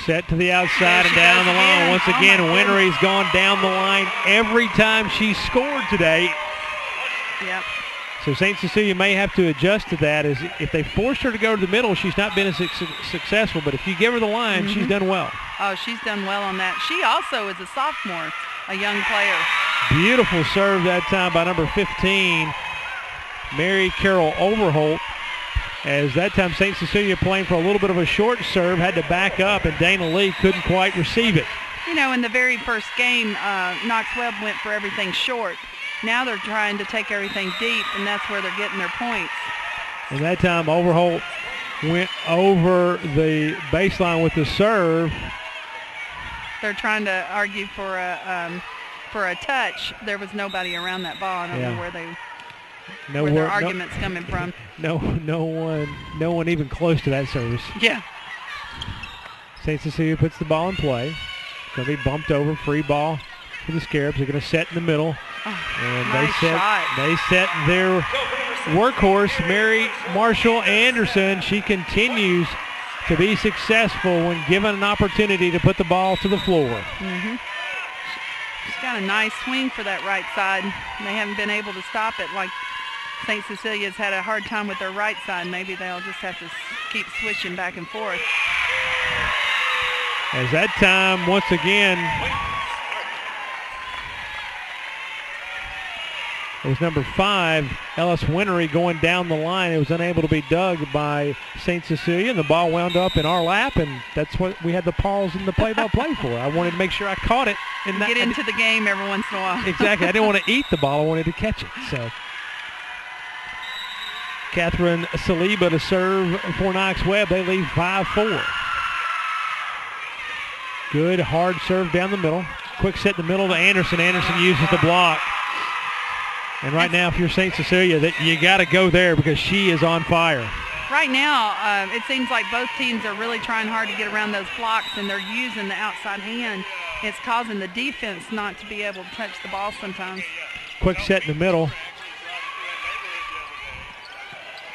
Set to the outside and down the line. Once again, Winery's gone down the line every time she's scored today. Yep. So St. Cecilia may have to adjust to that. As if they forced her to go to the middle, she's not been as successful. But if you give her the line, she's done well. Oh, she's done well on that. She also is a sophomore, a young player. Beautiful serve that time by number 15, Mary Carol Overholt. As that time St. Cecilia playing for a little bit of a short serve, had to back up, and Dana Lee couldn't quite receive it. You know, in the very first game, Knox Webb went for everything short. Now they're trying to take everything deep, and that's where they're getting their points. And that time Overholt went over the baseline with the serve. They're trying to argue for a touch. There was nobody around that ball. I don't know where their argument's coming from. No one even close to that service. Yeah. St. Cecilia puts the ball in play. It's going to be bumped over. Free ball for the Scarabs. They're going to set in the middle. And nice shot. They set their workhorse, Mary Marshall Anderson. She continues to be successful when given an opportunity to put the ball to the floor. She's got a nice swing for that right side. They haven't been able to stop it. Like St. Cecilia's had a hard time with their right side. Maybe they'll just have to keep switching back and forth. As that time, once again, it was number 5, Ellis Winery, going down the line. It was unable to be dug by St. Cecilia, and the ball wound up in our lap, and that's what we had the pause in the play-by-play for. I wanted to make sure I caught it. And get into the game every once in a while. Exactly. I didn't want to eat the ball. I wanted to catch it. So Catherine Saliba to serve for Knox Webb. They lead 5-4. Good hard serve down the middle. Quick set in the middle to Anderson. Anderson uses the block. And right now, if you're St. Cecilia, you got to go there because she is on fire. Right now, it seems like both teams are really trying hard to get around those blocks, and they're using the outside hand. It's causing the defense not to be able to touch the ball sometimes. Quick set in the middle.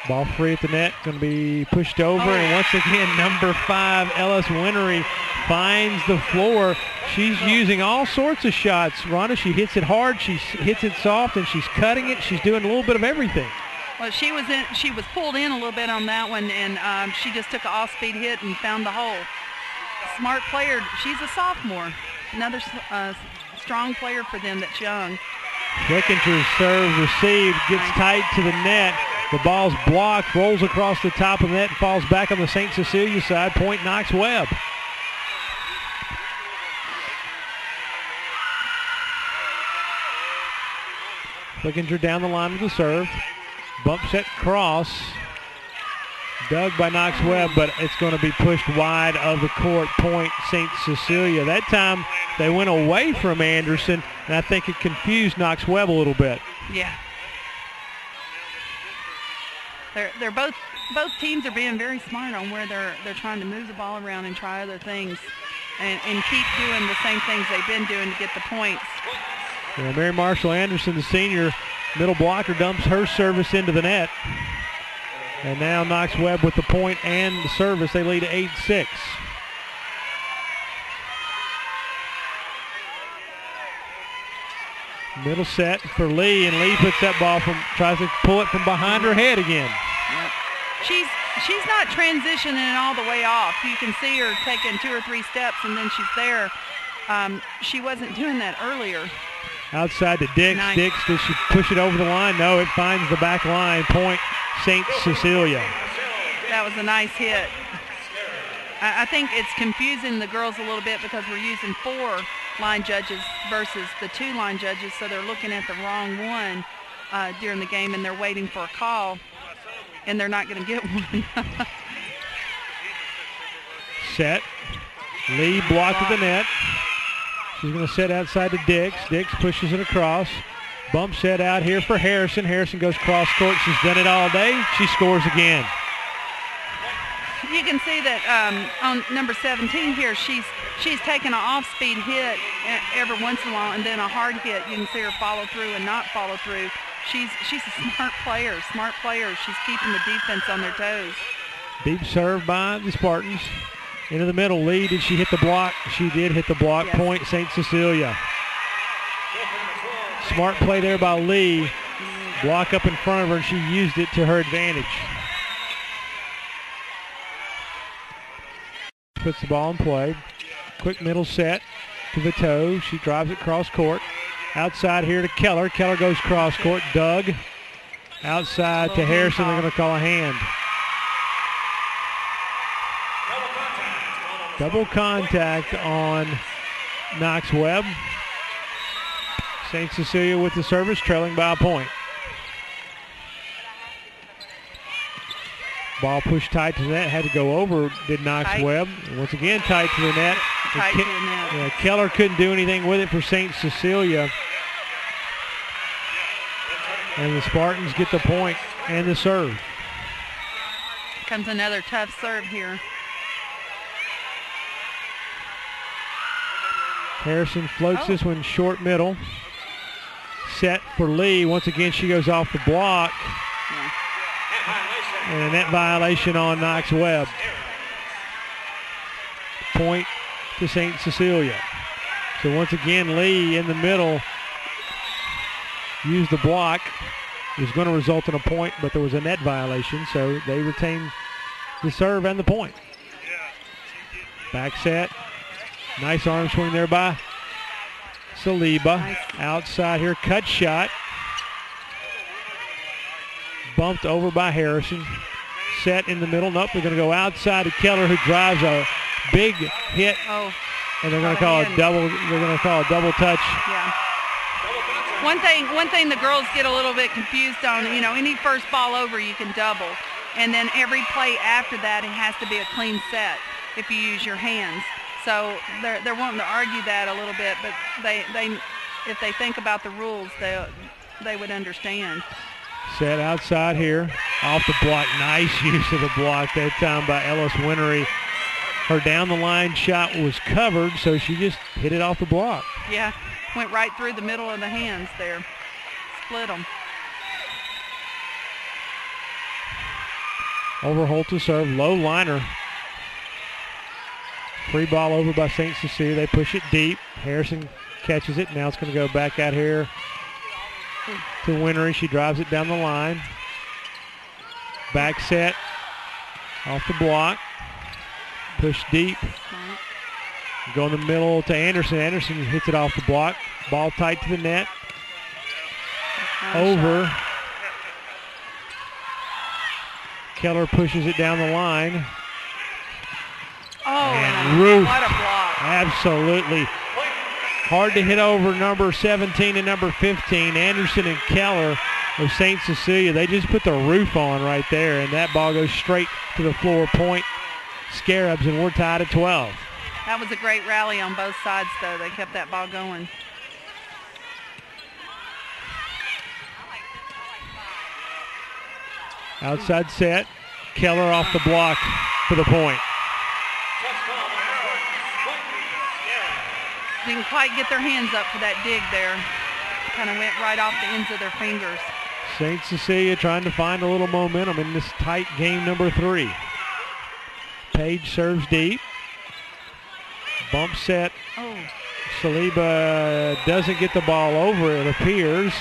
Ball free at the net, going to be pushed over. And once again, number 5, Ellis Winery, finds the floor. She's using all sorts of shots. Rhonda, she hits it hard, she hits it soft, and she's cutting it. She's doing a little bit of everything. Well, she was pulled in a little bit on that one, and she just took an off-speed hit and found the hole. Smart player. She's a sophomore. Another strong player for them that's young. Flickinger's serve received, gets tight to the net. The ball's blocked, rolls across the top of the net, and falls back on the St. Cecilia side. Point Knox Webb. Flickinger down the line with the serve. Bump set cross. Dug by Knox Webb, but it's going to be pushed wide of the court. Point St. Cecilia. That time they went away from Anderson, and I think it confused Knox Webb a little bit. Yeah. They're both teams are being very smart on where they're trying to move the ball around and try other things and keep doing the same things they've been doing to get the points. Yeah, Mary Marshall Anderson, the senior middle blocker, dumps her service into the net. And now Knox Webb with the point and the service. They lead 8-6. Middle set for Lee, and Lee puts that ball tries to pull it from behind her head again. Yep. She's not transitioning all the way off. You can see her taking 2 or 3 steps, and then she's there. She wasn't doing that earlier. Outside to Dix. Nice. Dix, does she push it over the line? No, it finds the back line. Point St. Cecilia. That was a nice hit. I think it's confusing the girls a little bit because we're using 4 line judges versus the 2 line judges, so they're looking at the wrong one during the game, and they're waiting for a call, and they're not going to get one. Set. Lee blocked at the net. She's going to set outside to Dix. Dix pushes it across. Bump set out here for Harrison. Harrison goes cross court. She's done it all day. She scores again. You can see that on number 17 here, she's taken an off-speed hit every once in a while, and then a hard hit. You can see her follow through and not follow through. She's a smart player. She's keeping the defense on their toes. Deep serve by the Spartans. Into the middle. Lee, did she hit the block? She did hit the block. Yes. Point St. Cecilia. Smart play there by Lee. Block up in front of her, and she used it to her advantage. Puts the ball in play. Quick middle set to Vito. She drives it cross court. Outside here to Keller. Keller goes cross court. Doug. Outside to Harrison. They're going to call a hand. Double contact on Knox Webb. St. Cecilia with the service, trailing by a point. Ball pushed tight to the net, had to go over, did Knox Webb. Once again, tight to the net. Tight to the net. Yeah, Keller couldn't do anything with it for St. Cecilia. And the Spartans get the point and the serve. Comes another tough serve here. Harrison floats this one short middle. Set for Lee. Once again, she goes off the block. Yeah. And a net violation on Knox Webb. Point to St. Cecilia. So once again, Lee in the middle used the block. It was going to result in a point, but there was a net violation, so they retain the serve and the point. Back set. Nice arm swing there by Saliba. Nice. Outside here, cut shot. Bumped over by Harrison. Set in the middle. Nope, they're going to go outside to Keller, who drives a big hit. Oh. And they're going to call a double. They're going to call a double touch. Yeah. One thing the girls get a little bit confused on. You know, any first ball over, you can double, and then every play after that, it has to be a clean set if you use your hands. So they're wanting to argue that a little bit, but they if they think about the rules, they would understand. Set outside here, off the block. Nice use of the block that time by Ellis Winery. Her down the line shot was covered, so she just hit it off the block. Yeah, went right through the middle of the hands there, split them. Overholt to serve, low liner. Free ball over by St. Cecilia. They push it deep. Harrison catches it. Now it's going to go back out here to Winery. She drives it down the line. Back set off the block. Push deep. Go in the middle to Anderson. Anderson hits it off the block. Ball tight to the net. Over. Keller pushes it down the line. Oh, and Roof. What a block. Absolutely. Hard to hit over number 17 and number 15, Anderson and Keller of St. Cecilia. They just put the roof on right there, and that ball goes straight to the floor. Point Scarabs, and we're tied at 12. That was a great rally on both sides, though. They kept that ball going. Outside set. Keller off the block for the point. Didn't quite get their hands up for that dig there. Kind of went right off the ends of their fingers. St. Cecilia trying to find a little momentum in this tight game number 3. Page serves deep. Bump set. Oh. Saliba doesn't get the ball over, it appears.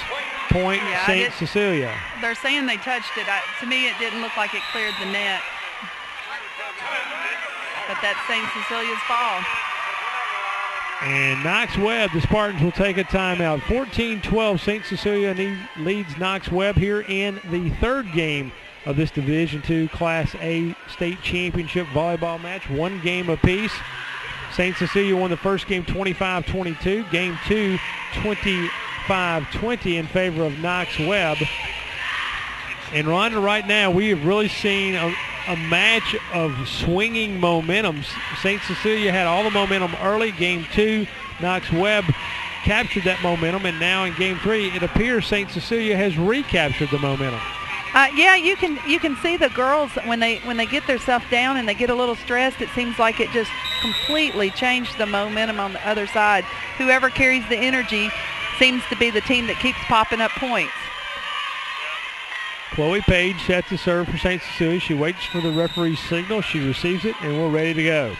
Point St. Cecilia. They're saying they touched it. To me, it didn't look like it cleared the net. But that's St. Cecilia's ball. And Knox Webb, the Spartans will take a timeout. 14-12, St. Cecilia leads Knox Webb here in the third game of this Division II Class A state championship volleyball match. One game apiece. St. Cecilia won the first game 25-22. Game 2, 25-20 in favor of Knox Webb. And Rhonda, right now we have really seen a match of swinging momentum. St. Cecilia had all the momentum early. Game 2, Knox Webb captured that momentum, and now in Game 3, it appears St. Cecilia has recaptured the momentum. Yeah, you can see the girls when they get themselves down and they get a little stressed. It seems like it just completely changed the momentum on the other side. Whoever carries the energy seems to be the team that keeps popping up points. Chloe Page sets the serve for St. Cecilia. She waits for the referee's signal. She receives it, and we're ready to go.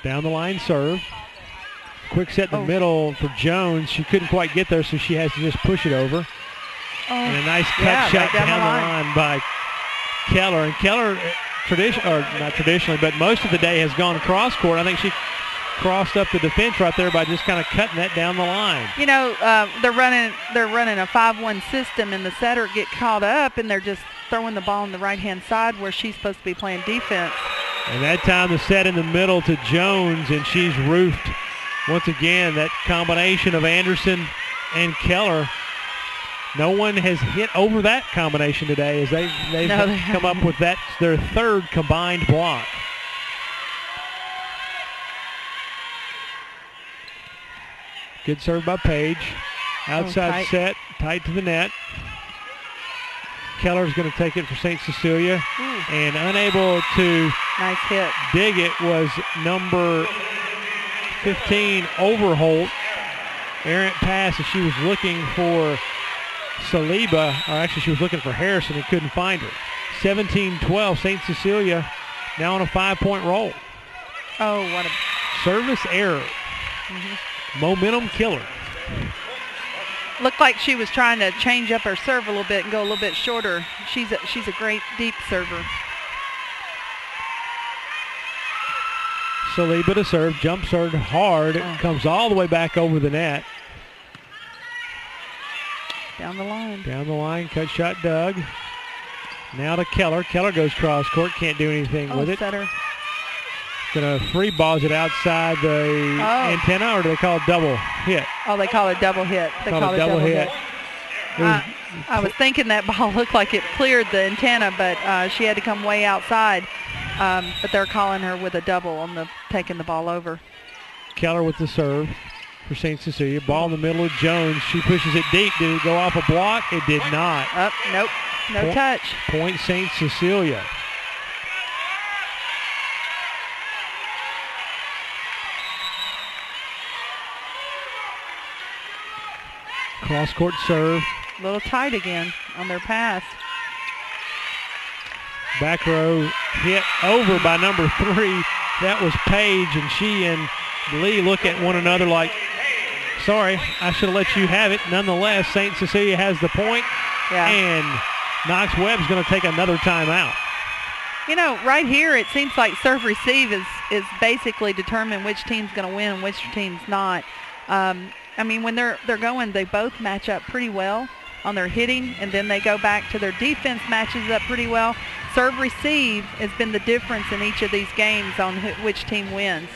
Down the line serve. Quick set in the middle for Jones. She couldn't quite get there, so she has to just push it over. And a nice cut shot down the line by Keller. And Keller, not traditionally, but most of the day has gone cross court. I think she crossed up the defense right there by just kind of cutting that down the line. You know, they're running a 5-1 system, and the setter get caught up, and they're just throwing the ball on the right-hand side where she's supposed to be playing defense. And that time the set in the middle to Jones, and she's roofed. Once again, that combination of Anderson and Keller. No one has hit over that combination today as they've come up with that, their third combined block. Good serve by Page. Outside set, tight to the net. Keller's going to take it for St. Cecilia. And unable to nice hit. Dig it was number 15, Overholt. Errant pass, and she was looking for Saliba, or actually she was looking for Harrison and couldn't find her. 17-12, St. Cecilia now on a 5-point roll. Oh, what a service error. Momentum killer. Looked like she was trying to change up her serve a little bit and go a little bit shorter. She's a great deep server. Saliba to serve, jump serve hard, comes all the way back over the net. Down the line. Down the line, cut shot dug. Now to Keller. Keller goes cross court, can't do anything with it. Setter. Gonna free balls it outside the antenna, or do they call it double hit? Oh, they call it double hit. They call it double hit. I was thinking that ball looked like it cleared the antenna, but she had to come way outside. But they're calling her with a double on the taking the ball over. Keller with the serve for St. Cecilia. Ball in the middle of Jones. She pushes it deep. Did it go off a block? It did not. Nope. No touch. Point St. Cecilia. Cross court serve. A little tight again on their pass. Back row hit over by number 3. That was Page, and she and Lee look at one another like, sorry, I should have let you have it. Nonetheless, St. Cecilia has the point, and Knox Webb's going to take another timeout. You know, right here it seems like serve receive is basically determine which team's going to win and which team's not. I mean, when they're going, they both match up pretty well on their hitting, and then they go back to their defense matches up pretty well. Serve receive has been the difference in each of these games on which team wins.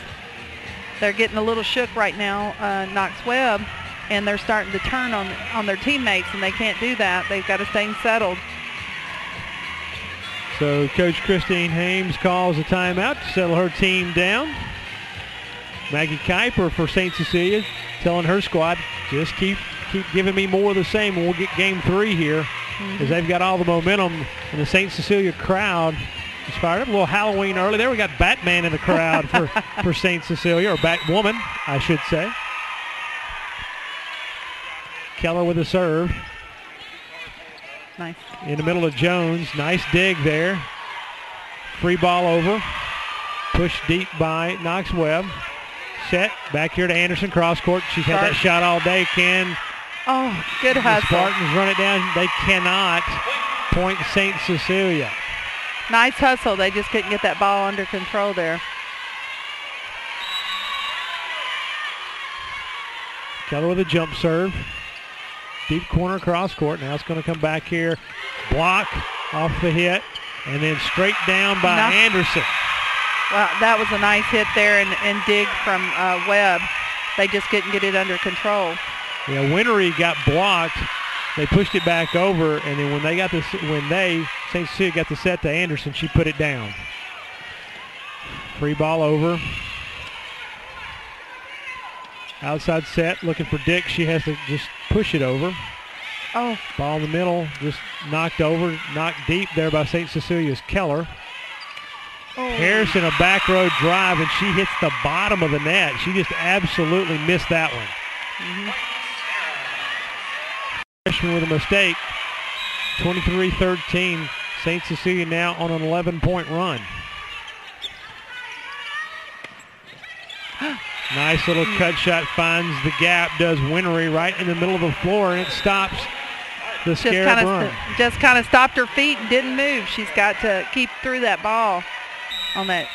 They're getting a little shook right now, Knox Webb, and they're starting to turn on their teammates, and they can't do that. They've got to stay settled. So Coach Christine Hames calls a timeout to settle her team down. Maggie Kuiper for St. Cecilia telling her squad, just keep giving me more of the same, and we'll get game 3 here, as they've got all the momentum, and the St. Cecilia crowd is fired up. A little Halloween early there. We got Batman in the crowd for St. Cecilia, or Batwoman, I should say. Keller with a serve. Nice. In the middle of Jones. Nice dig there. Free ball over. Push deep by Knox Webb. Set. Back here to Anderson. Cross court. She's had that shot all day. Good hustle. The Spartans run it down. They cannot. Point St. Cecilia. Nice hustle. They just couldn't get that ball under control there. Keller with a jump serve. Deep corner cross court. Now it's going to come back here. Block off the hit. And then straight down by Anderson. Well, that was a nice hit there and dig from Webb. They just couldn't get it under control. Yeah, Winery got blocked. They pushed it back over, and then when St. Cecilia got the set to Anderson, she put it down. Free ball over. Outside set, looking for Dick. She has to just push it over. Oh. Ball in the middle, just knocked over, knocked deep there by St. Cecilia's Keller. Oh. Harrison, a back row drive, and she hits the bottom of the net. She just absolutely missed that one. Freshman with a mistake. 23-13. St. Cecilia now on an 11-point run. Nice little cut shot, finds the gap, does Winery right in the middle of the floor, and it stops the Scarab run. Just kind of stopped her feet and didn't move. She's got to keep through that ball on the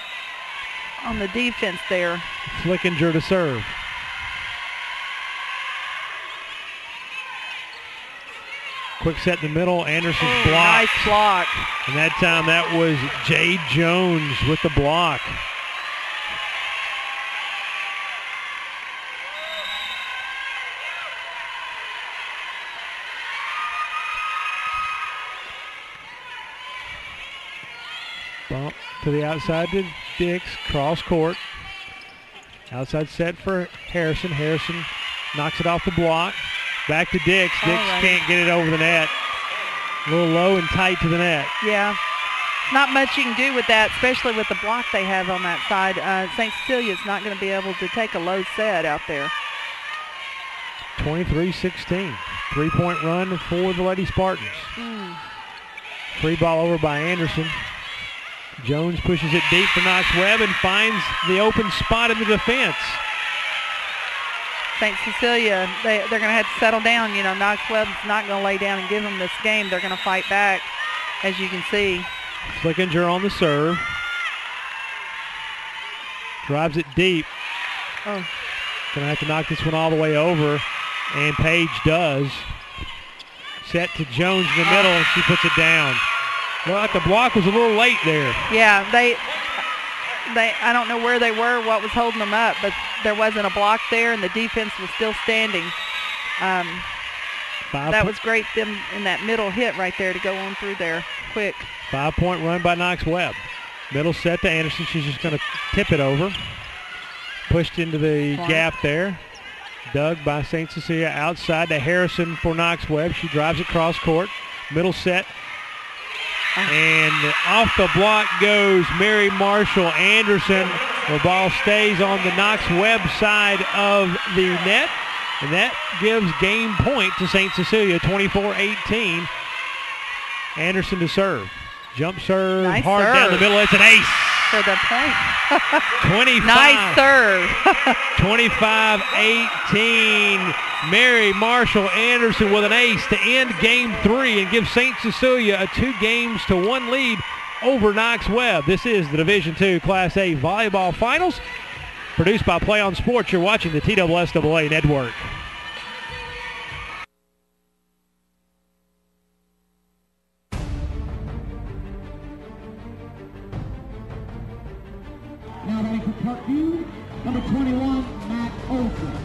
defense there. Flickinger to serve. Quick set in the middle. Anderson's block. Nice block. And that time that was Jade Jones with the block. Bump to the outside to Dix. Cross court. Outside set for Harrison. Harrison knocks it off the block. Back to Dix. Dix can't get it over the net. A little low and tight to the net. Yeah. Not much you can do with that, especially with the block they have on that side. St. Cecilia's not going to be able to take a low set out there. 23-16. 3-point run for the Lady Spartans. Free ball over by Anderson. Jones pushes it deep for Knox Webb and finds the open spot in the defense. St. Cecilia, they're going to have to settle down. You know, Knox Webb's not going to lay down and give them this game. They're going to fight back, as you can see. Flickinger on the serve. Drives it deep. Oh. Going to have to knock this one all the way over, and Page does. Set to Jones in the middle, and she puts it down. Well, the block was a little late there. Yeah, I don't know where they were, what was holding them up, but there wasn't a block there, and the defense was still standing. That was great, them in that middle hit right there to go on through there quick. 5-point run by Knox Webb. Middle set to Anderson. She's just going to tip it over. Pushed into the gap there. Dug by St. Cecilia outside to Harrison for Knox Webb. She drives it cross court. Middle set. And off the block goes Mary Marshall Anderson. The ball stays on the Knox Webb side of the net. And that gives game point to St. Cecilia, 24-18. Anderson to serve. Jump serve, nice hard serve. Down the middle. It's an ace. For the point. 25. Nice serve. 25-18. Mary Marshall Anderson with an ace to end game 3 and give St. Cecilia a 2-1 lead over Knox Webb. This is the Division II Class A Volleyball Finals. Produced by Play on Sports. You're watching the TSSAA Network. Now ready for Parkview, number 21, Matt Olson.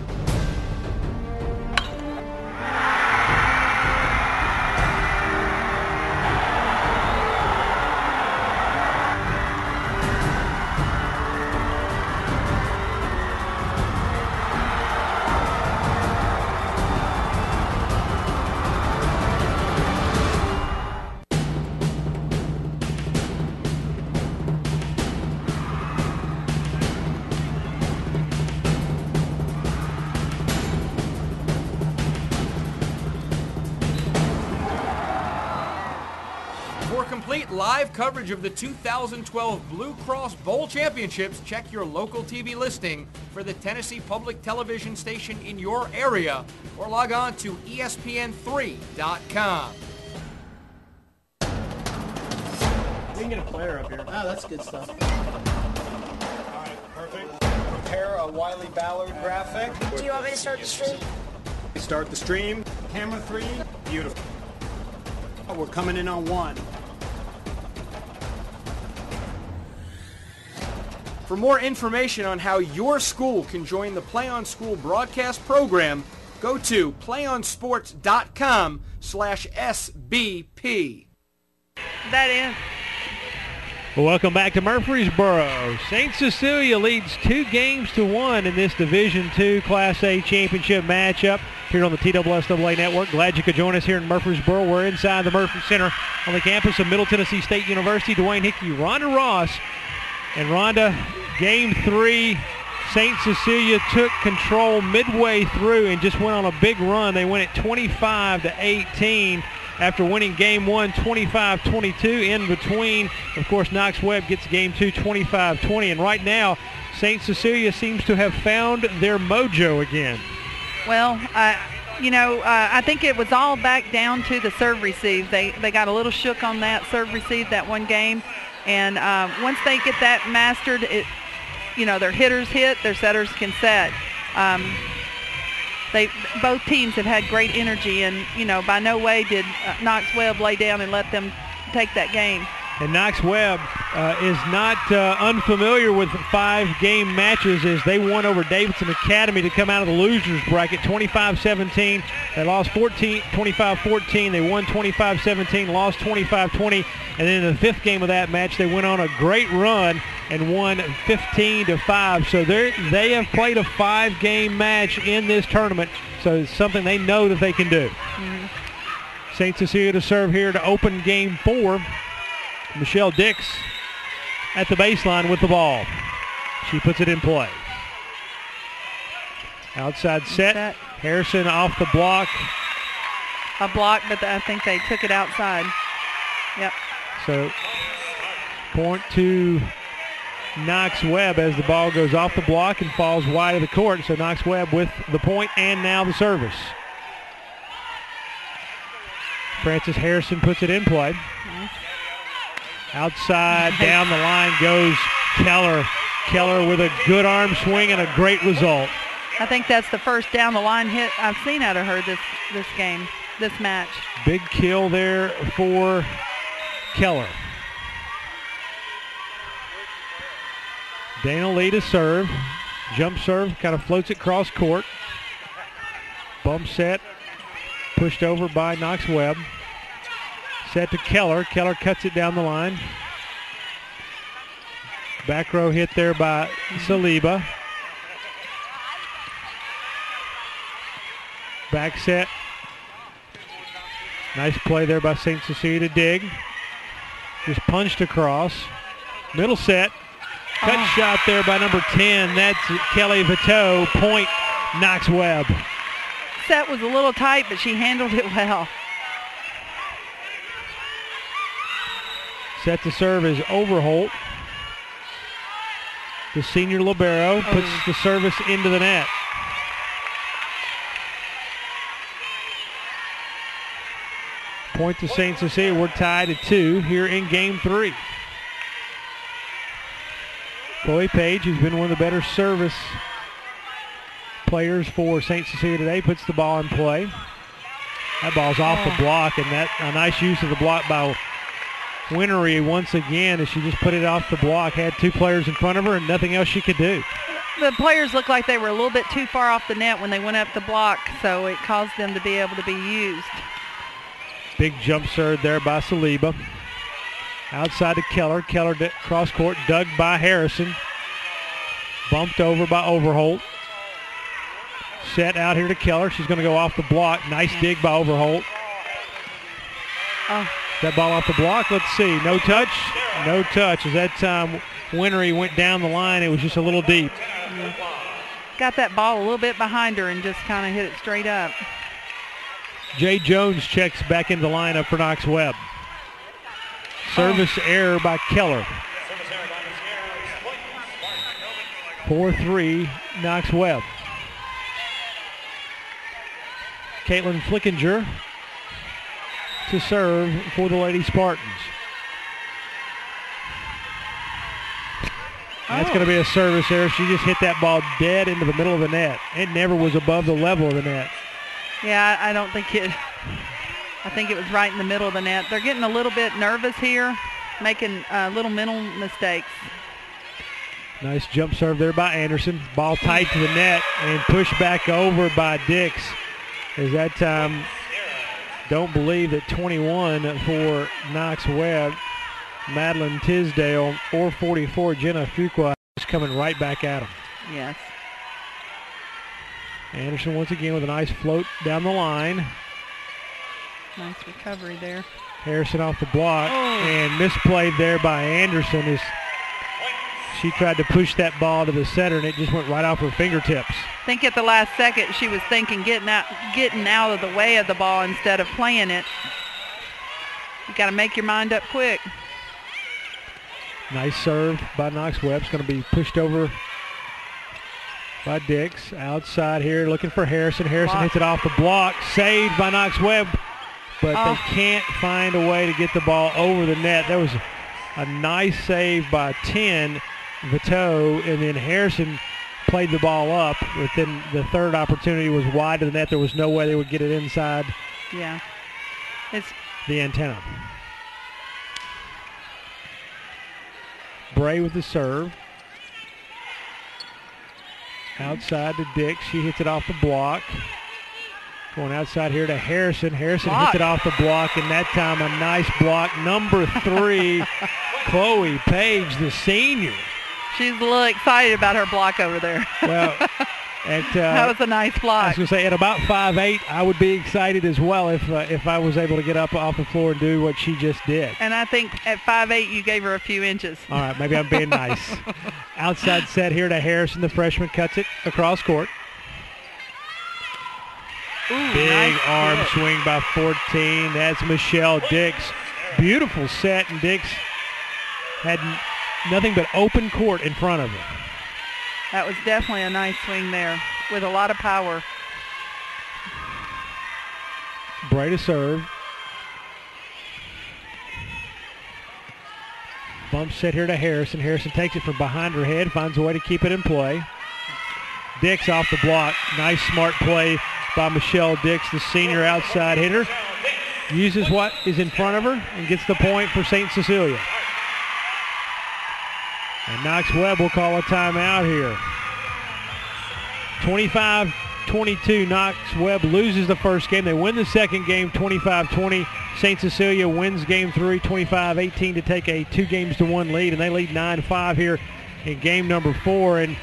Live coverage of the 2012 Blue Cross Bowl Championships. Check your local TV listing for the Tennessee Public Television station in your area or log on to ESPN3.com. We can get a player up here. Oh, that's good stuff. All right, perfect. Prepare a Wiley Ballard graphic. Do you want me to start the stream? Start the stream. Camera 3. Beautiful. We're coming in on 1. For more information on how your school can join the Play On School broadcast program, go to playonsports.com/SBP. That is. Well, welcome back to Murfreesboro. St. Cecilia leads 2-1 in this Division II Class A championship matchup here on the TSSAA Network. Glad you could join us here in Murfreesboro. We're inside the Murphy Center on the campus of Middle Tennessee State University. Dwayne Hickey, Rhonda Ross. And Rhonda, Game 3, St. Cecilia took control midway through and just went on a big run. They went at 25-18 after winning Game 1 25-22. In between, of course, Knox-Webb gets Game 2 25-20. And right now, St. Cecilia seems to have found their mojo again. Well, I think it was all back down to the serve receive. They got a little shook on that serve receive that one game. And once they get that mastered, their hitters hit, their setters can set. Both teams have had great energy, and by no way did Knox-Webb lay down and let them take that game. And Knox-Webb is not unfamiliar with 5-game matches, as they won over Davidson Academy to come out of the losers bracket 25-17. They lost 25-14. They won 25-17, lost 25-20. And then in the 5th game of that match, they went on a great run and won 15-5. So they have played a 5-game match in this tournament. So it's something they know that they can do. Mm-hmm. St. Cecilia to serve here to open Game 4. Michelle Dix at the baseline with the ball. She puts it in play. Outside set. Harrison off the block. A block, but I think they took it outside. Yep. So point to Knox-Webb as the ball goes off the block and falls wide of the court. So Knox-Webb with the point and now the service. Frances Harrison puts it in play. Nice. Outside, down the line goes Keller. Keller with a good arm swing and a great result. I think that's the first down the line hit I've seen out of her this game, this match. Big kill there for Keller. Dana Lee to serve. Jump serve, kind of floats it cross court. Bump set, pushed over by Knox-Webb. Set to Keller. Keller cuts it down the line. Back row hit there by Saliba. Back set. Nice play there by St. Cecilia to dig. Just punched across. Middle set. Cut shot there by number 10. That's Kelly Viteau. Point Knox-Webb. Set was a little tight, but she handled it well. Set to serve is Overholt. The senior libero puts the service into the net. Point to St. Cecilia. We're tied at 2 here in Game 3. Chloe Page, who's been one of the better service players for St. Cecilia today, puts the ball in play. That ball's off the block, and that a nice use of the block by Winery once again as she just put it off the block. Had 2 players in front of her and nothing else she could do. The players looked like they were a little bit too far off the net when they went up the block, so it caused them to be able to be used. Big jump serve there by Saliba. Outside to Keller. Keller cross court, dug by Harrison. Bumped over by Overholt. Set out here to Keller. She's going to go off the block. Nice dig by Overholt. That ball off the block. Let's see. No touch. No touch. As that time Winery went down the line, it was just a little deep. Yeah. Got that ball a little bit behind her and just kind of hit it straight up. Jay Jones checks back into the lineup for Knox-Webb. Service error by Keller. 4-3 Knox-Webb. Caitlin Flickinger to serve for the Lady Spartans. That's going to be a service error. She just hit that ball dead into the middle of the net. It never was above the level of the net. Yeah, I don't think it. I think it was right in the middle of the net. They're getting a little bit nervous here, making little mental mistakes. Nice jump serve there by Anderson. Ball tight to the net and pushed back over by Dix. As that time, don't believe that 21 for Knox Webb, Madeline Tisdale, or 44 Jenna Fuqua is coming right back at him. Yes. Anderson once again with a nice float down the line. Nice recovery there. Harrison off the block and misplayed there by Anderson as she tried to push that ball to the center and it just went right off her fingertips. I think at the last second she was thinking getting out of the way of the ball instead of playing it. You got to make your mind up quick. Nice serve by Knox Webb. It's going to be pushed over by Dix. Outside here looking for Harrison. Harrison hits it off the block. Saved by Knox Webb, but they can't find a way to get the ball over the net. That was a nice save by 10, Vito, and then Harrison played the ball up, but then the third opportunity was wide of the net. There was no way they would get it inside the antenna. Bray with the serve. Outside to Dix. She hits it off the block. Going outside here to Harrison. Harrison hits it off the block, and that time a nice block. Number 3, Chloe Page, the senior. She's a little excited about her block over there. Well, that was a nice block. I was going to say, at about 5'8", I would be excited as well if I was able to get up off the floor and do what she just did. And I think at 5'8", you gave her a few inches. All right, maybe I'm being nice. Outside set here to Harrison. The freshman cuts it across court. Ooh, big nice arm swing by 14. That's Michelle Dix. Beautiful set, and Dix had nothing but open court in front of her. That was definitely a nice swing there with a lot of power. Bray to serve. Bump set here to Harrison. Harrison takes it from behind her head, finds a way to keep it in play. Dix off the block. Nice smart play by Michelle Dix, the senior outside hitter. Uses what is in front of her and gets the point for St. Cecilia. And Knox Webb will call a timeout here. 25-22, Knox Webb loses the first game. They win the second game 25-20. St. Cecilia wins game 3 25-18 to take a 2-1 lead, and they lead 9-5 here in game number 4. And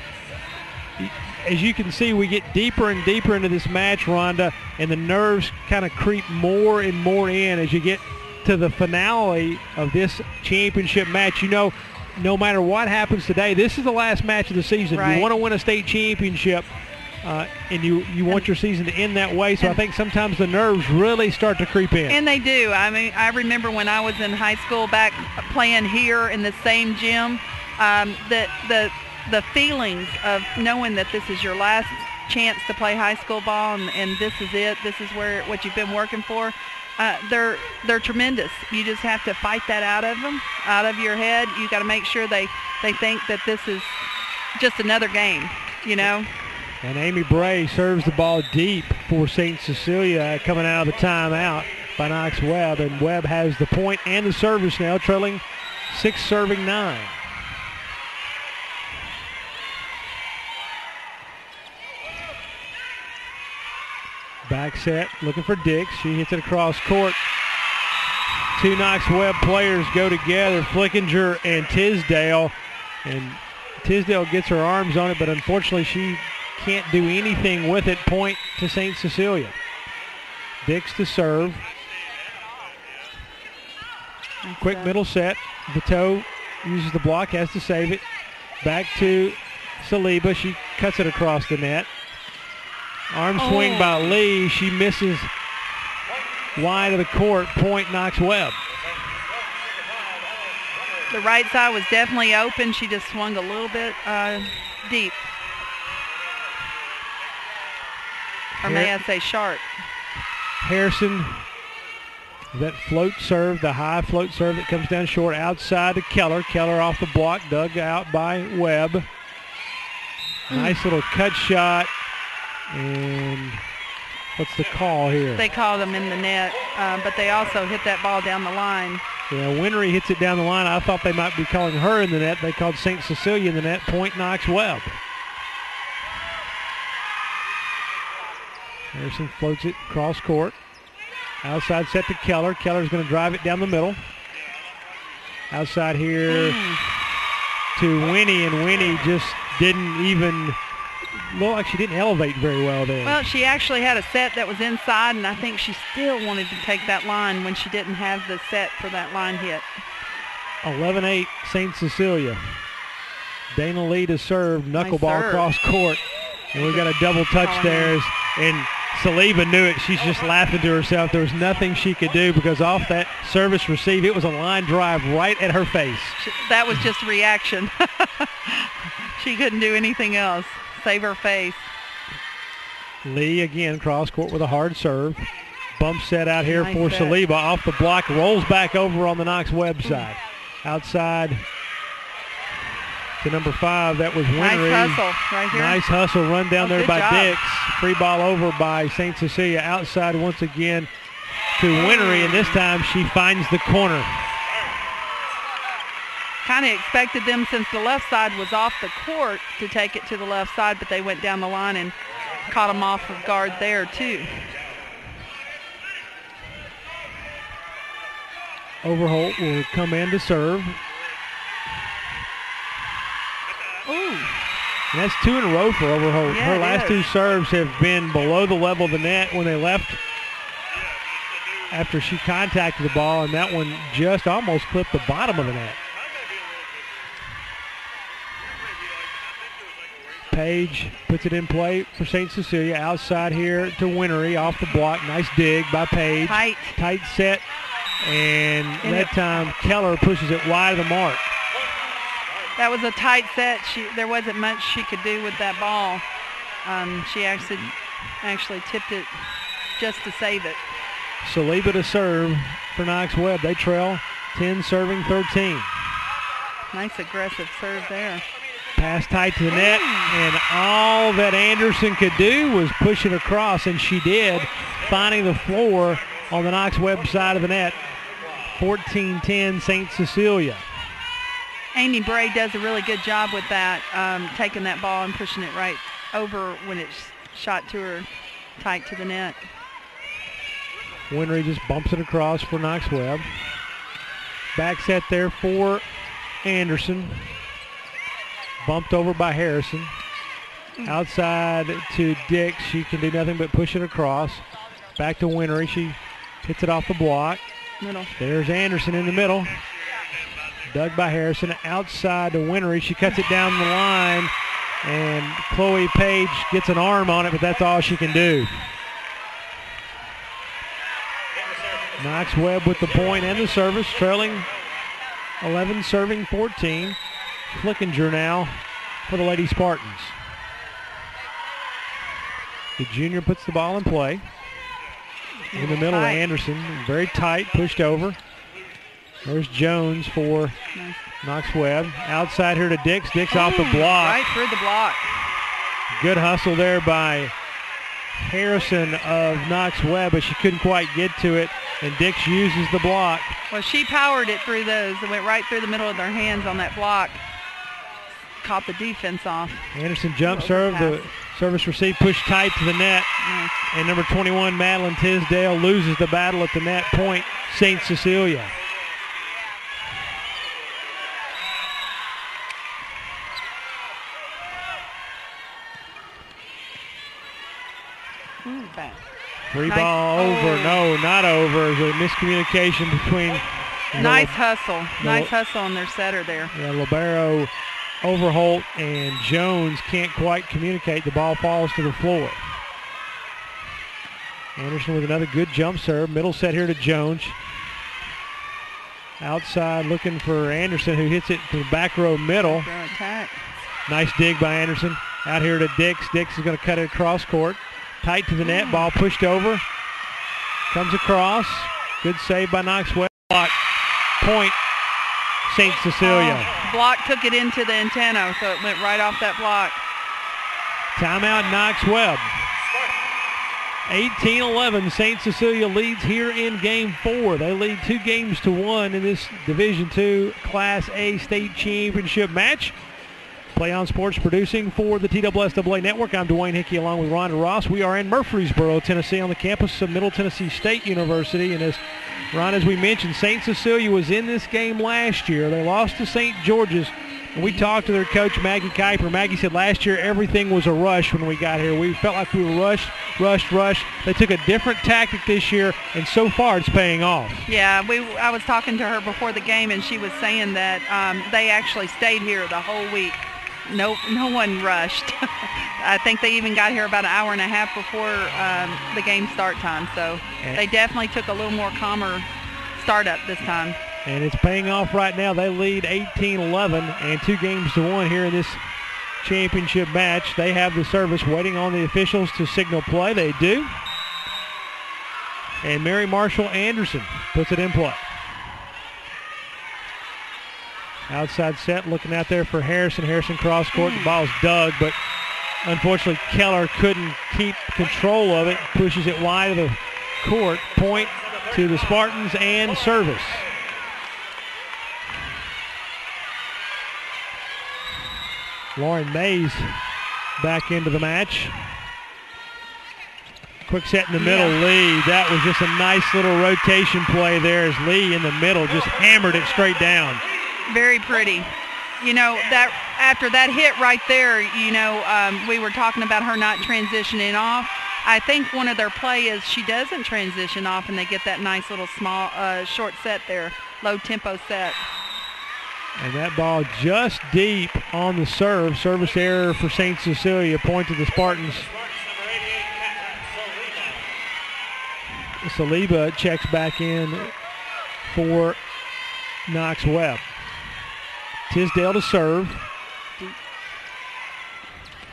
as you can see, we get deeper and deeper into this match, Rhonda, and the nerves kind of creep more and more in as you get to the finale of this championship match. You know, no matter what happens today, this is the last match of the season. Right. You want to win a state championship, and you want your season to end that way. So I think sometimes the nerves really start to creep in. And they do. I mean, I remember when I was in high school back playing here in the same gym, the feelings of knowing that this is your last chance to play high school ball and this is it. This is what you've been working for. They're tremendous. You just have to fight that out of them, out of your head. You got to make sure they think that this is just another game, you know. And Amy Bray serves the ball deep for St. Cecilia coming out of the timeout by Knox Webb. And Webb has the point and the service now, trailing 6-9. Back set, looking for Dix. She hits it across court. 2 Knox Webb players go together, Flickinger and Tisdale. And Tisdale gets her arms on it, but unfortunately she can't do anything with it. Point to St. Cecilia. Dix to serve. Quick middle set. Vito uses the block, has to save it. Back to Saliba. She cuts it across the net. Arm swing by Lee. She misses wide of the court. Point Knox Webb. The right side was definitely open. She just swung a little bit deep. Or may I say sharp. Harrison, that float serve, the high float serve that comes down short outside to Keller. Keller off the block, dug out by Webb. Nice little cut shot. And What's the call here? They called them in the net, but they also hit that ball down the line. Yeah, Winry hits it down the line. I thought they might be calling her in the net. They called St. Cecilia in the net. Point Knox Webb. Harrison floats it cross court. Outside set to Keller. Keller's going to drive it down the middle. Outside here to Winnie, and Winnie just didn't even look like she didn't elevate very well there. Well, she actually had a set that was inside, and I think she still wanted to take that line when she didn't have the set for that line hit. 11-8 St. Cecilia. Dana Lee to serve, knuckleball cross court. And we got a double touch there. And Saliba knew it. She's just laughing to herself. There was nothing she could do because off that service receive, it was a line drive right at her face. That was just reaction. She couldn't do anything else. Save her face. Lee again, cross court with a hard serve. Bump set out here Nice for set. Saliba off the block. Rolls back over on the Knox Webb side. Outside to number 5. That was Winry. Nice hustle right here. Nice hustle run down there good by job. Dix. Free ball over by St. Cecilia. Outside once again to Winry, and this time she finds the corner. Kind of expected them, since the left side was off the court, to take it to the left side, but they went down the line and caught them off of guard there too. Overholt will come in to serve. Ooh. And that's 2 in a row for Overholt. Yeah, Her it last is. 2 serves have been below the level of the net when they left after she contacted the ball, and that one just almost clipped the bottom of the net. Page puts it in play for St. Cecilia. Outside here to Winry off the block. Nice dig by Page. Tight set. And that time Keller pushes it wide of the mark. That was a tight set. There wasn't much she could do with that ball. She actually tipped it just to save it. Saliba to serve for Knox Webb. They trail 10 serving 13. Nice aggressive serve there. Pass tight to the net, and all that Anderson could do was push it across, and she did, finding the floor on the Knox Webb side of the net. 14-10 St. Cecilia. Amy Bray does a really good job with that, taking that ball and pushing it right over when it's shot to her tight to the net. Winry just bumps it across for Knox Webb. Back set there for Anderson. Bumped over by Harrison. Outside to Dix. She can do nothing but push it across. Back to Winry. She hits it off the block. Middle. There's Anderson in the middle. Dug by Harrison. Outside to Winry. She cuts it down the line. And Chloe Page gets an arm on it, but that's all she can do. Knox Webb with the point and the service, trailing 11 serving 14. Flickinger now for the Lady Spartans. The junior puts the ball in play. In the middle, Anderson, very tight, pushed over. There's Jones for Knox Webb. Outside here to Dix. Dix off the block. Right through the block. Good hustle there by Harrison of Knox Webb, but she couldn't quite get to it, and Dix uses the block. Well, she powered it through those. It went right through the middle of their hands on that block. Caught the defense off. Anderson jump serve. The service receive pushed tight to the net. Nice. And number 21, Madeline Tisdale, loses the battle at the net. Point, St. Cecilia. Back. Free ball over. No, not over. There's a miscommunication between. Nice hustle. Nice hustle on their setter there. Yeah, Libero, Overholt, and Jones can't quite communicate. The ball falls to the floor. Anderson with another good jump serve. Middle set here to Jones. Outside looking for Anderson, who hits it to the back row middle. Attack. Nice dig by Anderson. Out here to Dix. Dix is going to cut it across court. Tight to the net. Ball pushed over. Comes across. Good save by Knox Webb. Block. Point, St. Cecilia. Block took it into the antenna, so it went right off that block. Timeout, Knox Webb. 18-11, St. Cecilia leads here in Game 4. They lead 2-1 in this Division II Class A state championship match. Play On Sports producing for the TSSAA Network. I'm Dwayne Hickey along with Rhonda Ross. We are in Murfreesboro, Tennessee on the campus of Middle Tennessee State University. And as we mentioned, St. Cecilia was in this game last year. They lost to St. George's. And we talked to their coach, Maggie Kuiper. Maggie said last year everything was a rush when we got here. We felt like we were rushed. They took a different tactic this year, and so far it's paying off. Yeah, I was talking to her before the game, and she was saying that they actually stayed here the whole week. No one rushed. I think they even got here about an hour and a half before the game start time. So they definitely took a little more calmer startup this time. And it's paying off right now. They lead 18-11 and 2-1 here in this championship match. They have the service waiting on the officials to signal play. They do. And Mary Marshall Anderson puts it in play. Outside set, looking out there for Harrison. Harrison cross court. The ball's dug, but unfortunately Keller couldn't keep control of it. Pushes it wide of the court. Point to the Spartans and service. Lauren Mays back into the match. Quick set in the middle, Lee. That was just a nice little rotation play there as Lee in the middle just hammered it straight down. Very pretty. You know, that after that hit right there, we were talking about her not transitioning off. I think one of their play is she doesn't transition off and they get that nice little small, short set there, low tempo set. And that ball just deep on the serve. Service error for St. Cecilia. Point to the Spartans. Saliba checks back in for Knox Webb. Tisdale to serve.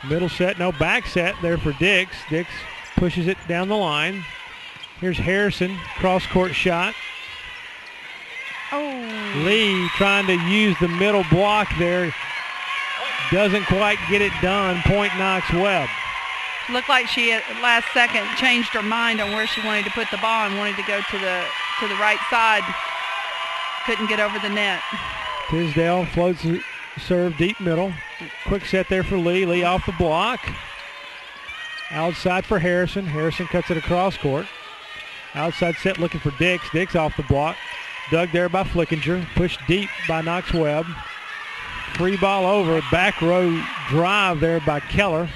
Middle set, no back set there for Dix. Dix pushes it down the line. Here's Harrison, cross-court shot. Oh. Lee trying to use the middle block there. Doesn't quite get it done. Point Knox Webb. Looked like she at last second changed her mind on where she wanted to put the ball and wanted to go to the right side. Couldn't get over the net. Tisdale floats the serve deep middle. Quick set there for Lee. Lee off the block. Outside for Harrison. Harrison cuts it across court. Outside set looking for Dix. Dix off the block. Dug there by Flickinger. Pushed deep by Knox Webb. Free ball over. Back row drive there by Keller.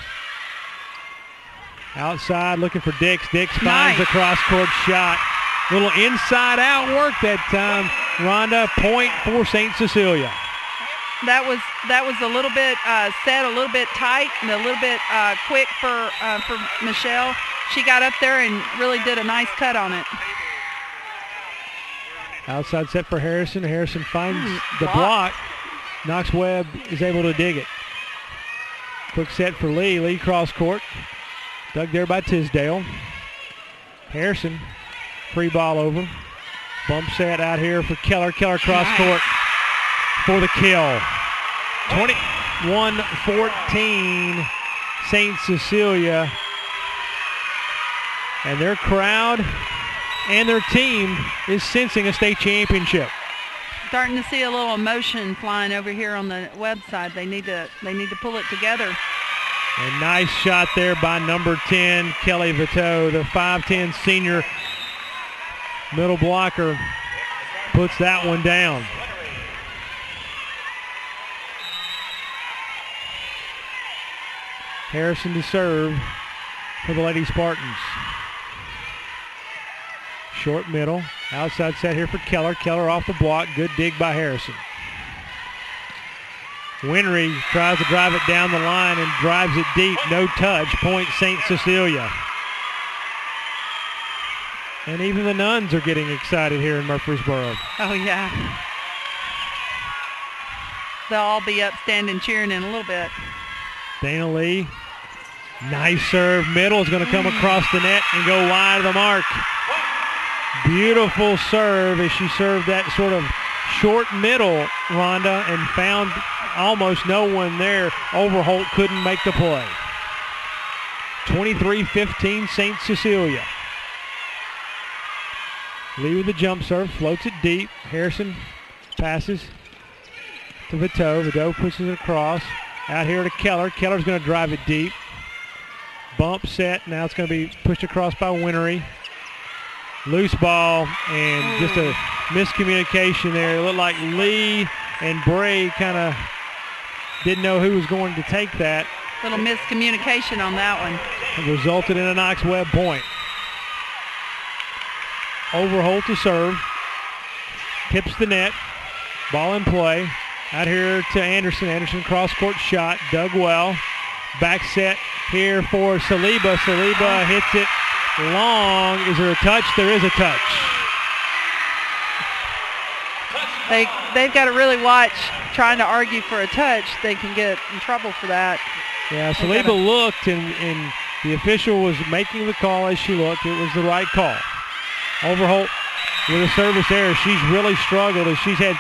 Outside looking for Dix. Dix finds the cross-court shot. Little inside-out work that time. Rhonda, point for St. Cecilia. That was a little bit set, a little bit tight, and a little bit quick for Michelle. She got up there and really did a nice cut on it. Outside set for Harrison. Harrison finds the block. Knox Webb is able to dig it. Quick set for Lee. Lee cross court. Dug there by Tisdale. Harrison, free ball over. Bump set out here for Keller. Keller cross court for the kill. 21-14, St. Cecilia. And their crowd and their team is sensing a state championship. Starting to see a little emotion flying over here on the website. They need to pull it together. A nice shot there by number 10, Kelly Vito, the 5'10 senior middle blocker, puts that one down. Harrison to serve for the Lady Spartans. Short middle, outside set here for Keller. Keller off the block, good dig by Harrison. Winry tries to drive it down the line and drives it deep. No touch. Point St. Cecilia. And even the Nuns are getting excited here in Murfreesboro. Oh, yeah. They'll all be up standing cheering in a little bit. Dana Lee. Nice serve. Middle is going to come across the net and go wide of the mark. Beautiful serve as she served that sort of short middle, Rhonda, and found almost no one there. Overholt couldn't make the play. 23-15 St. Cecilia. Lee with the jump serve, floats it deep. Harrison passes to Vito. Vito pushes it across. Out here to Keller. Keller's going to drive it deep. Bump set. Now it's going to be pushed across by Winery. Loose ball and just a miscommunication there. It looked like Lee and Bray kind of didn't know who was going to take that. Little miscommunication on that one. It resulted in a Knox Webb point. Overholt to serve. Tips the net. Ball in play. Out here to Anderson. Anderson cross-court shot. Dug well. Back set here for Saliba. Saliba hits it long. Is there a touch? There is a touch. They've got to really watch trying to argue for a touch. They can get in trouble for that. Yeah, Saliba looked, and the official was making the call as she looked. It was the right call. Overholt with a service error. She's really struggled as she's had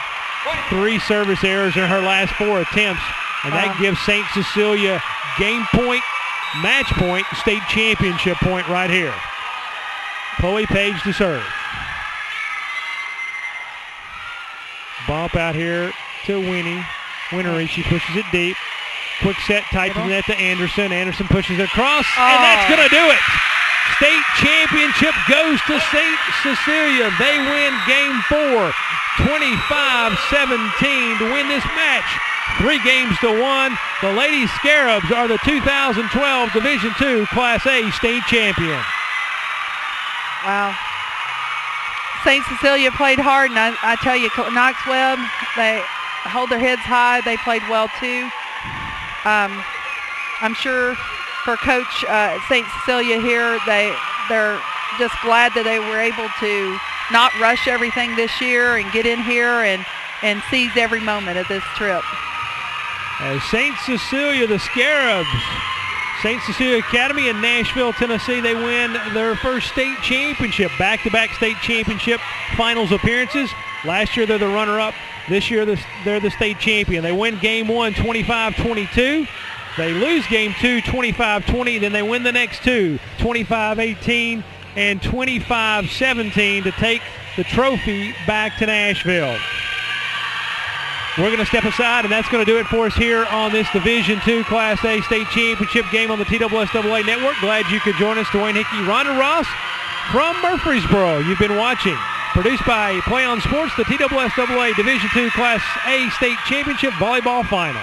3 service errors in her last 4 attempts, and that gives St. Cecilia game point, match point, state championship point right here. Chloe Page to serve. Bump out here to Winery. She pushes it deep. Quick set, tight to the net to Anderson. Anderson pushes it across, and that's going to do it. State championship goes to St. Cecilia. They win game 4, 25-17 to win this match. 3 games to 1. The Lady Scarabs are the 2012 Division II Class A state champion. Wow. St. Cecilia played hard, and I tell you, Knox Webb, they hold their heads high. They played well too. I'm sure for Coach St. Cecilia here, they're just glad that they were able to not rush everything this year and get in here and seize every moment of this trip. As St. Cecilia, the Scarabs, St. Cecilia Academy in Nashville, Tennessee, they win their first state championship, back-to-back state championship finals appearances. Last year, they're the runner-up. This year, they're the state champion. They win game 1, 25-22. They lose game 2, 25-20. Then they win the next 2, 25-18 and 25-17 to take the trophy back to Nashville. We're going to step aside, and that's going to do it for us here on this Division II Class A State Championship game on the TSSAA Network. Glad you could join us. Dwayne Hickey, Rhonda Ross from Murfreesboro. You've been watching. Produced by Play on Sports, the TSSAA Division II Class A State Championship Volleyball Final.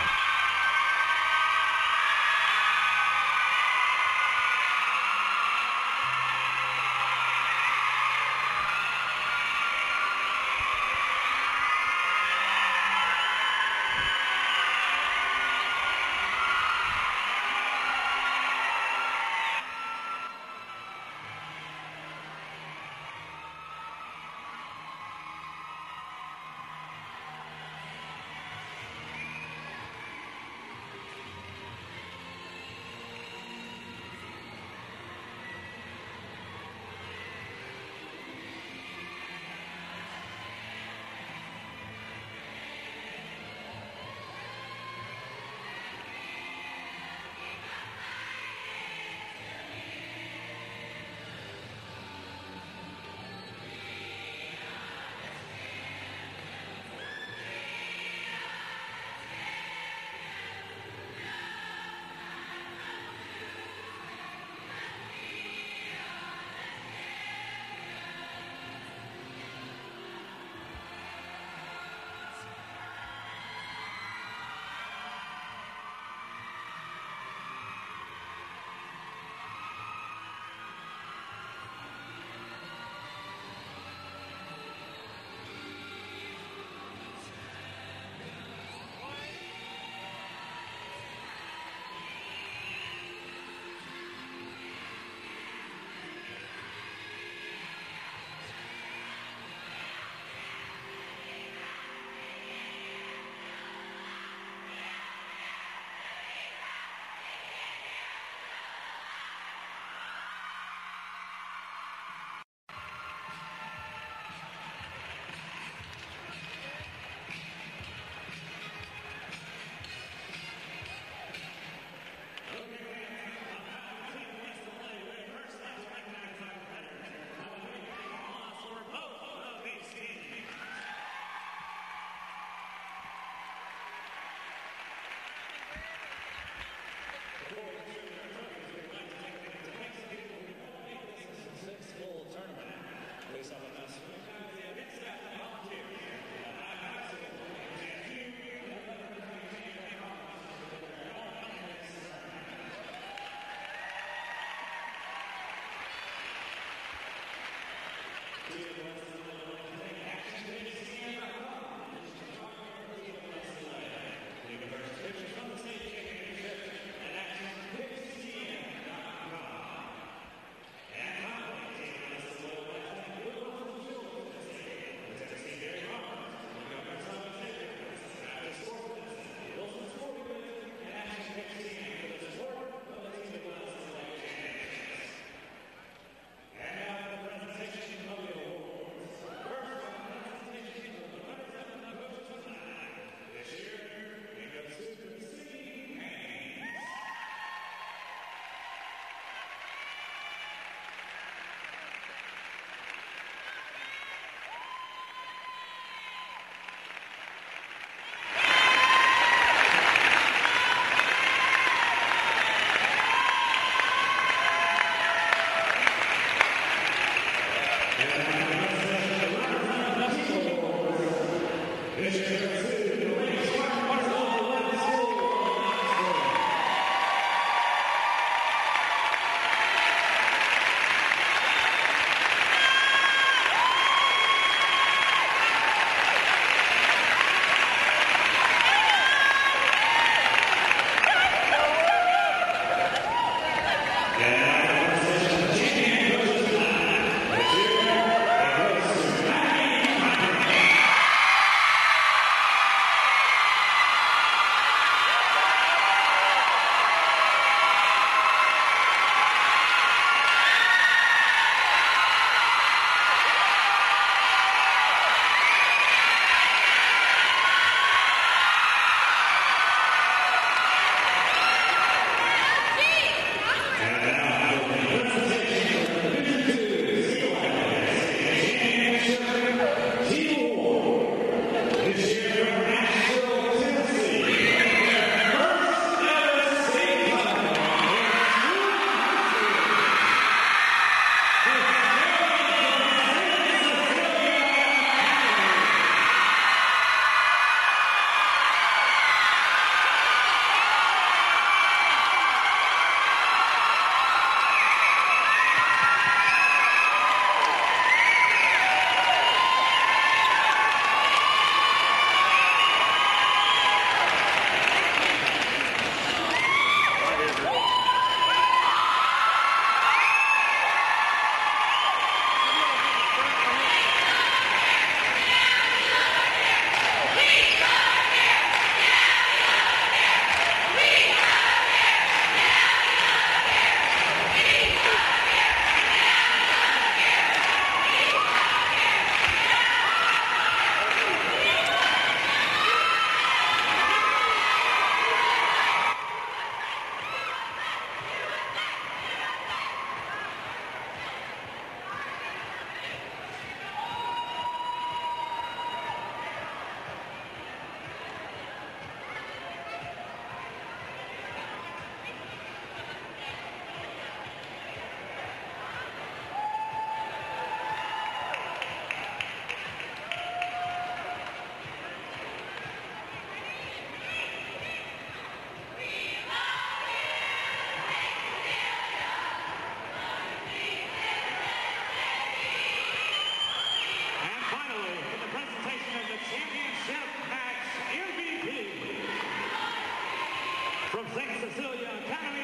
From St.Cecilia Academy